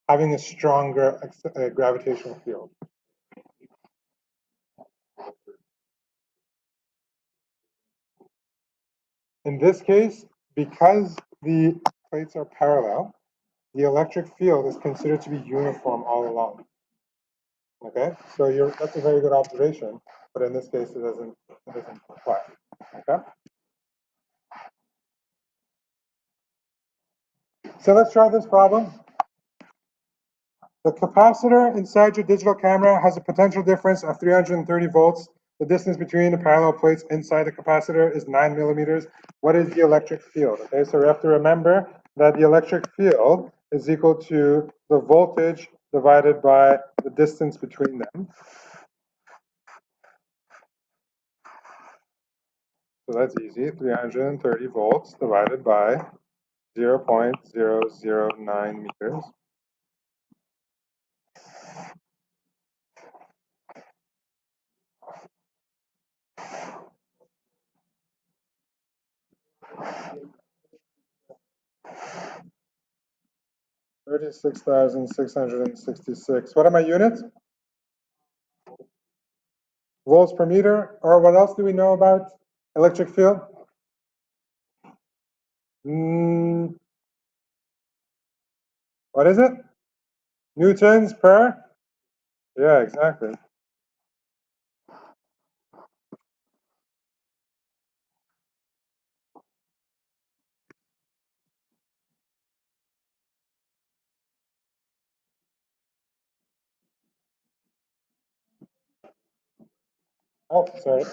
Speaker 1: having a stronger gravitational field. In this case, because the plates are parallel, the electric field is considered to be uniform all along. Okay, so that's a very good observation, but in this case, it doesn't apply. Okay. So let's try this problem. The capacitor inside your digital camera has a potential difference of 330 volts. The distance between the parallel plates inside the capacitor is 9 millimeters. What is the electric field? Okay, so we have to remember that the electric field is equal to the voltage divided by the distance between them. So that's easy, 330 volts divided by 0.009 meters. $36,666. What are my units? Volts per meter. Or what else do we know about electric field? What is it? Newtons per? Yeah, exactly. Oh, sorry.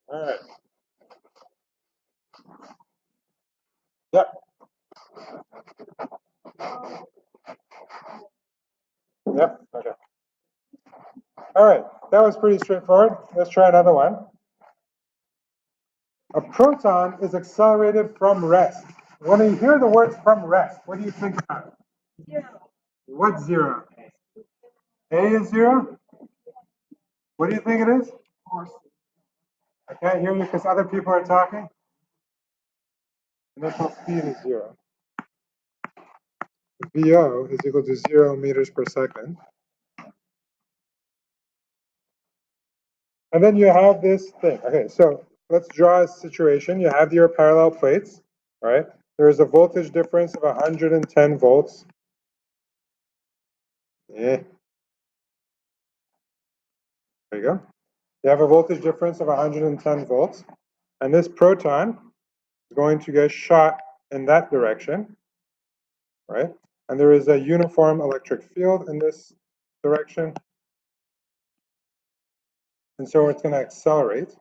Speaker 1: All right. Yep. Yep. Okay. All right. That was pretty straightforward. Let's try another one. A proton is accelerated from rest. When you hear the words from rest, what do you think about?
Speaker 4: Zero.
Speaker 1: What zero? A is zero? What do you think it is? I can't hear you because other people are talking. Initial speed is zero. VO is equal to 0 meters per second. And then you have this thing. Okay, so let's draw a situation. You have your parallel plates, right? There is a voltage difference of 110 volts. There you go. You have a voltage difference of 110 volts. And this proton is going to get shot in that direction, right? And there is a uniform electric field in this direction. And so it's going to accelerate.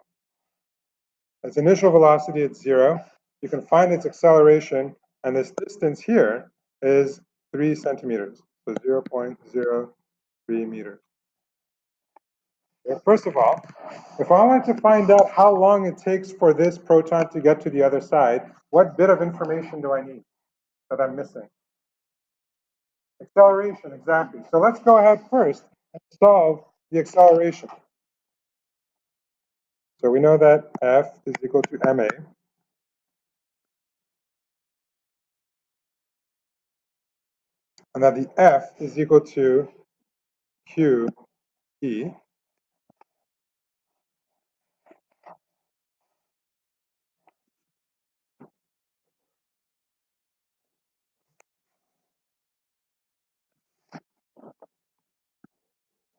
Speaker 1: Its initial velocity at 0. You can find its acceleration, and this distance here is 3 centimeters, so 0.03 meters. Well, first of all, if I wanted to find out how long it takes for this proton to get to the other side, what bit of information do I need that I'm missing? Acceleration, exactly. So let's go ahead first and solve the acceleration. So we know that F is equal to ma. And that the F is equal to QE.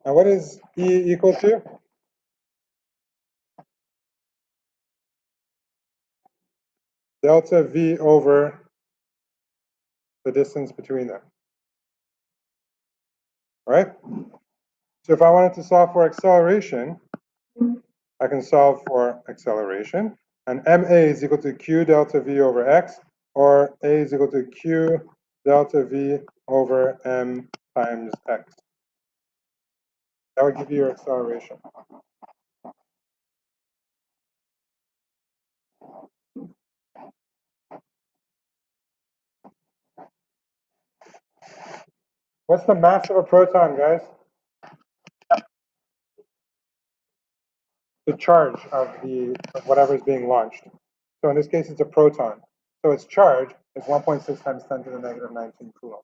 Speaker 1: And what is E equal to? Delta V over the distance between them. All right? So if I wanted to solve for acceleration, I can solve for acceleration. And ma is equal to q delta v over x, or a is equal to q delta v over m times x. That would give you your acceleration. What's the mass of a proton, guys? The charge of whatever is being launched. So in this case, it's a proton. So its charge is 1.6 times 10 to the negative 19 coulomb.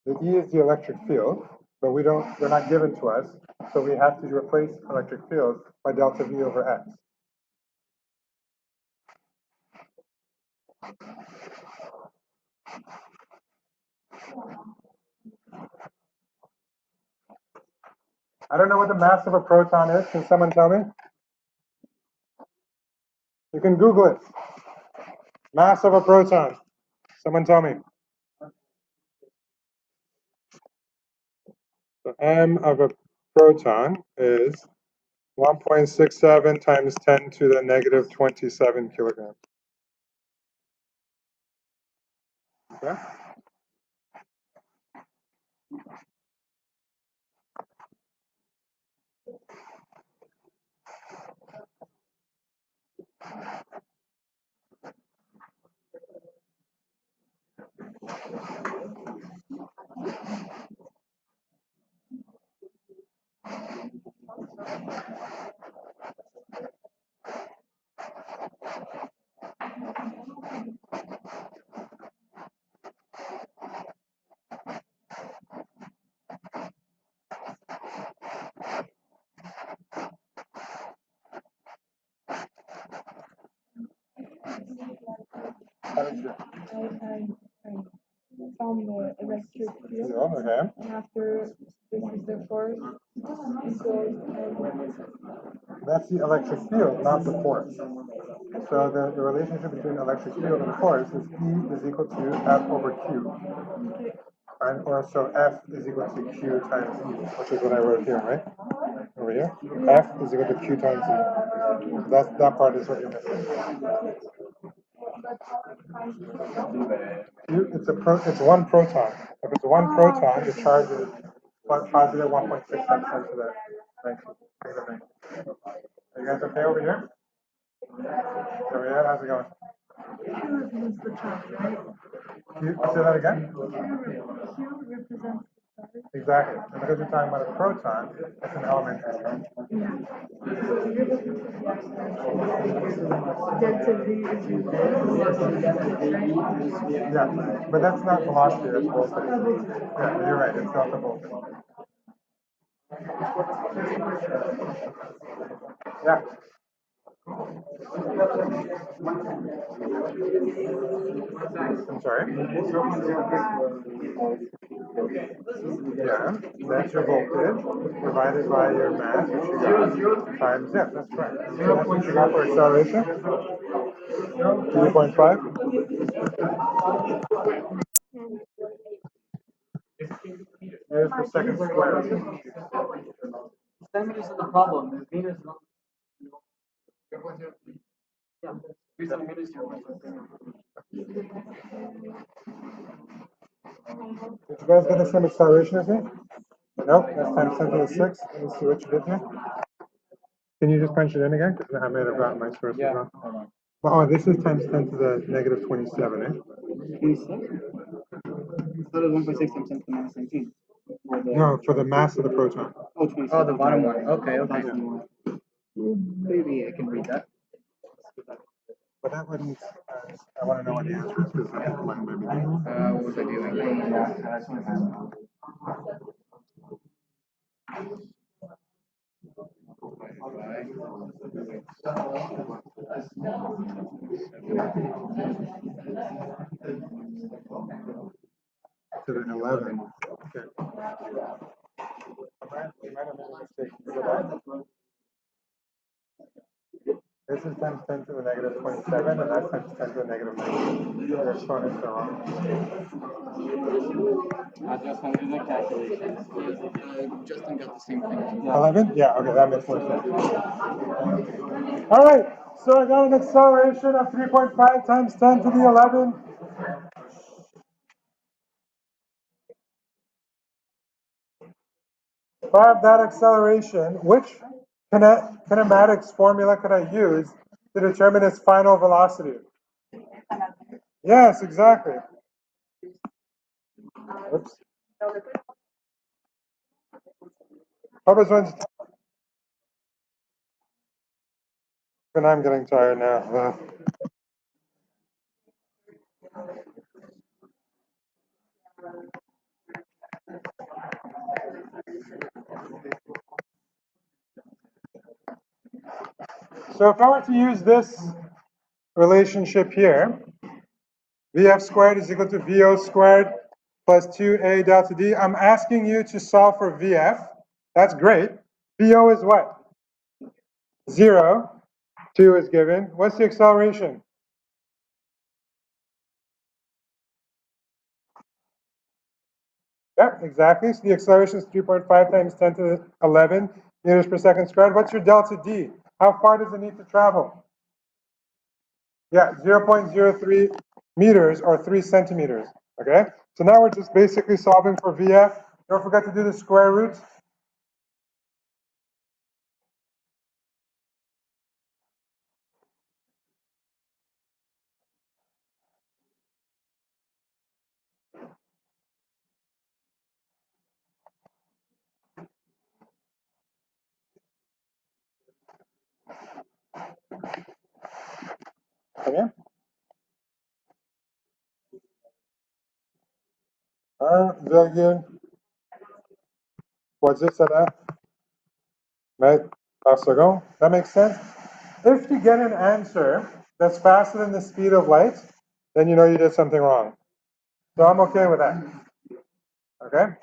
Speaker 1: The E is the electric field, but they're not given to us, so we have to replace electric field by delta V over X. I don't know what the mass of a proton is. Can someone tell me? You can Google it. Mass of a proton. Someone tell me. So m of a proton is 1.67 times 10 to the negative 27 kilograms. Okay? How did you do?
Speaker 5: I found the electric field,
Speaker 1: Okay.
Speaker 5: and after this is the force equals
Speaker 1: That's the electric field, not the force. So the relationship between electric field and force is E is equal to F over Q. And or so F is equal to Q times E, which is what I wrote here, right? Over here. F is equal to Q times E. That part is what you're missing. It's one proton. If it's one proton, the charge is positive 1.6 times 10 to the negative 19. Are you guys okay over here? Over here, how's it going?
Speaker 5: Q represents the charge, right?
Speaker 1: Say that again?
Speaker 5: Q represents the charge.
Speaker 1: Exactly. And because you're talking about a proton, it's an elementary charge.
Speaker 5: Yeah. So you're looking for the acceleration. Delta V is your velocity, right?
Speaker 1: Yeah, but that's not velocity, that's voltage. Yeah, you're right, it's delta voltage. Yeah. I'm sorry? Yeah, that's your voltage divided by your mass, which you got, times, yeah, that's correct. So that's what you got for acceleration? 3.5? Here's the second square.
Speaker 8: 10 meters is the problem. The Venus is not. Yeah, 3 centimeters.
Speaker 1: Did you guys get the same acceleration as me? Nope, that's times 10 to the 6. Let me see what you did here. Can you just punch it in again? Because I may have gotten my sources wrong. Oh, this is times 10 to the negative 27, eh?
Speaker 8: 26? So there's 1.6 times 10 to the minus 19.
Speaker 1: No, for the mass of the proton.
Speaker 8: Oh, 26.
Speaker 3: Oh, the bottom one. Okay, okay.
Speaker 8: Maybe I can read that.
Speaker 1: But that wouldn't, I want to know what the answer is because I have to line everything.
Speaker 3: What was I doing?
Speaker 1: To the 11. Okay. You might have made a mistake. Go back. This is times 10 to the negative 27, and that's times 10 to the negative 19. Your exponents are wrong.
Speaker 8: I just want to do the calculations. Justin got the same thing.
Speaker 1: 11? Yeah, okay, that makes more sense. All right, so I got an acceleration of 3.5 times 10 to the 11. If I have that acceleration, which kinematics formula could I use to determine its final velocity? Yes, exactly. Oops. Papa's one's. And I'm getting tired now. So if I were to use this relationship here, VF squared is equal to VO squared plus 2A delta D. I'm asking you to solve for VF. That's great. VO is what? 0. 2 is given. What's the acceleration? Yeah, exactly. So the acceleration is 3.5 times 10 to the 11 meters per second squared. What's your delta D? How far does it need to travel? Yeah, 0.03 meters or 3 centimeters. Okay? So now we're just basically solving for VF. Don't forget to do the square roots. Okay? Virgule. What's it, ça mètres par seconde? That makes sense? If you get an answer that's faster than the speed of light, then you know you did something wrong. So I'm okay with that. Okay?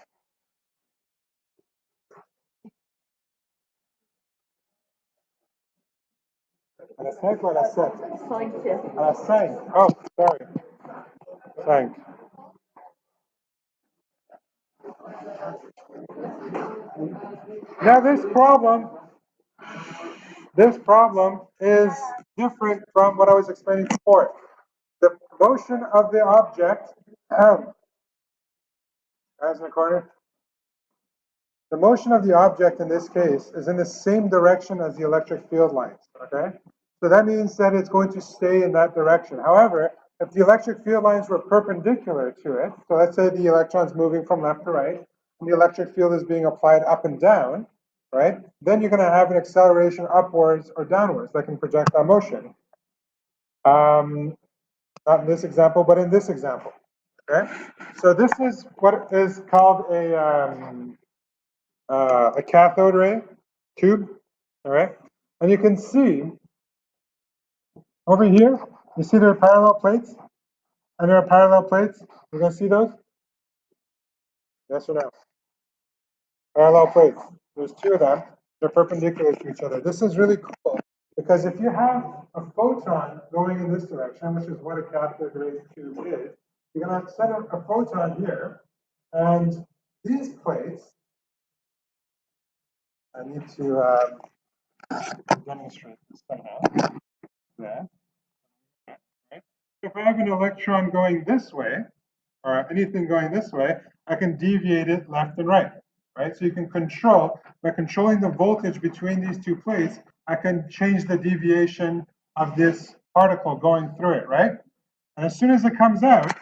Speaker 1: À la 5 ou à la 7?
Speaker 6: 5.
Speaker 1: À la 5. Oh, sorry. 5. Now this problem is different from what I was explaining before. The motion of the object, as in the corner, the motion of the object in this case is in the same direction as the electric field lines, okay? So that means that it's going to stay in that direction. However, if the electric field lines were perpendicular to it, so let's say the electron's moving from left to right, and the electric field is being applied up and down, right? Then you're going to have an acceleration upwards or downwards that can project that motion. Not in this example, but in this example, okay? So this is what is called a cathode ray tube, all right? And you can see over here, you see there are parallel plates, and there are parallel plates. You guys see those? Yes or no? Parallel plates. There's 2 of them. They're perpendicular to each other. This is really cool because if you have a photon going in this direction, which is what a cathode ray tube is, you're going to send a photon here, and these plates. I need to demonstrate this somehow. Yeah. Right? If I have an electron going this way, or anything going this way, I can deviate it left and right. Right? So you can control, by controlling the voltage between these 2 plates, I can change the deviation of this particle going through it, right? And as soon as it comes out,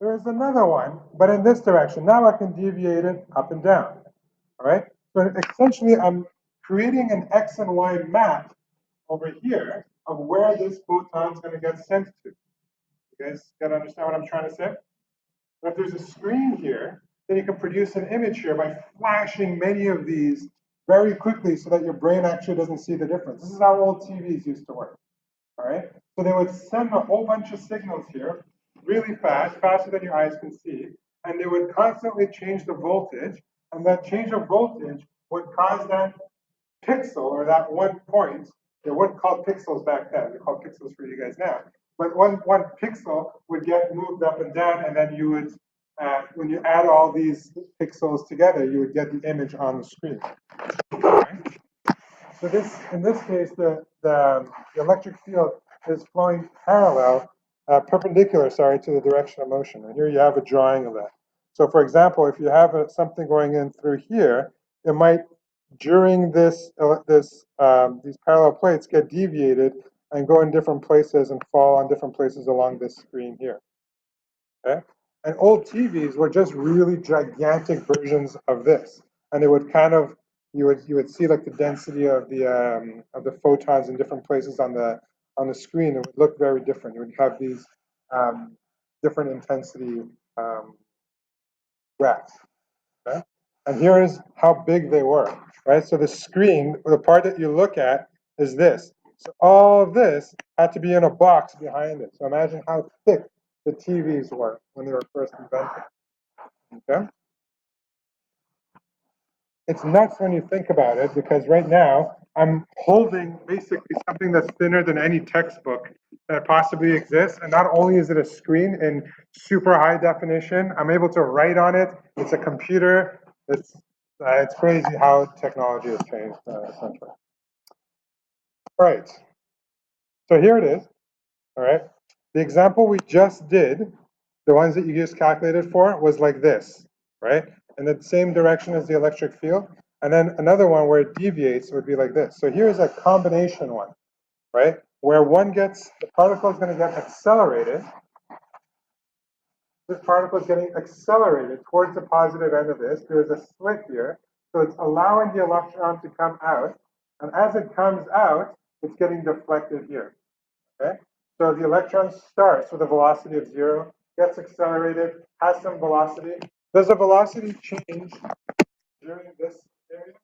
Speaker 1: there is another one, but in this direction. Now I can deviate it up and down. All right? So essentially, I'm creating an X and Y map over here of where this photon is going to get sent to. You guys got to understand what I'm trying to say? But if there's a screen here, then you can produce an image here by flashing many of these very quickly so that your brain actually doesn't see the difference. This is how old TVs used to work. All right? So they would send a whole bunch of signals here really fast, faster than your eyes can see, and they would constantly change the voltage, and that change of voltage would cause that pixel or that one point. They weren't called pixels back then. They're called pixels for you guys now. But one pixel would get moved up and down, and then you would, when you add all these pixels together, you would get the image on the screen. Okay? So this, in this case, the electric field is flowing perpendicular, to the direction of motion. And here you have a drawing of that. So for example, if you have something going in through here, it might, during these parallel plates, get deviated and go in different places and fall on different places along this screen here. Okay? And old TVs were just really gigantic versions of this, and it would kind of, you would see like the density of the photons in different places on the screen. It would look very different. You would have these different intensity graphs. Okay? And here is how big they were, right? So the screen, the part that you look at, is this. So all of this had to be in a box behind it. So imagine how thick the TVs were when they were first invented. Okay? it's nuts when you think about it, because right now I'm holding basically something that's thinner than any textbook that possibly exists. And not only is it a screen in super high definition, I'm able to write on it. It's a computer. It's crazy how technology has changed, essentially. All right. So here it is. All right. The example we just did, the ones that you just calculated for, was like this, right? In the same direction as the electric field. And then another one where it deviates would be like this. So here's a combination one, right? Where the particle is going to get accelerated. This particle is getting accelerated towards the positive end of this. There's a slit here. So it's allowing the electron to come out. And as it comes out, it's getting deflected here, okay? So the electron starts with a velocity of 0, gets accelerated, has some velocity. Does the velocity change during this area?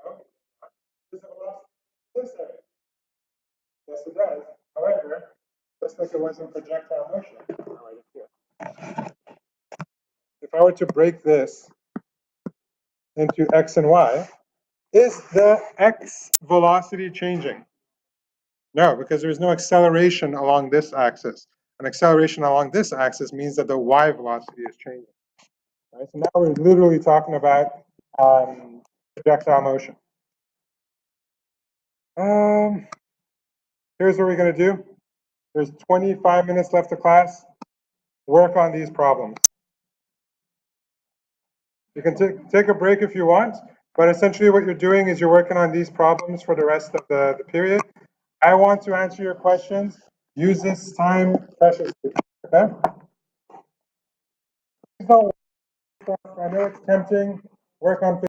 Speaker 1: No. Does the velocity in this area? Yes, it does. However, just like it was in projectile motion, if I were to break this into x and y, is the x velocity changing? No, because there's no acceleration along this axis. An acceleration along this axis means that the y velocity is changing. Right? So now we're literally talking about projectile motion. Here's what we're going to do. There's 25 minutes left of class. Work on these problems. You can take a break if you want, but essentially what you're doing is you're working on these problems for the rest of the period. I want to answer your questions. Use this time preciously, okay? Please don't work. I know it's tempting. Work on things.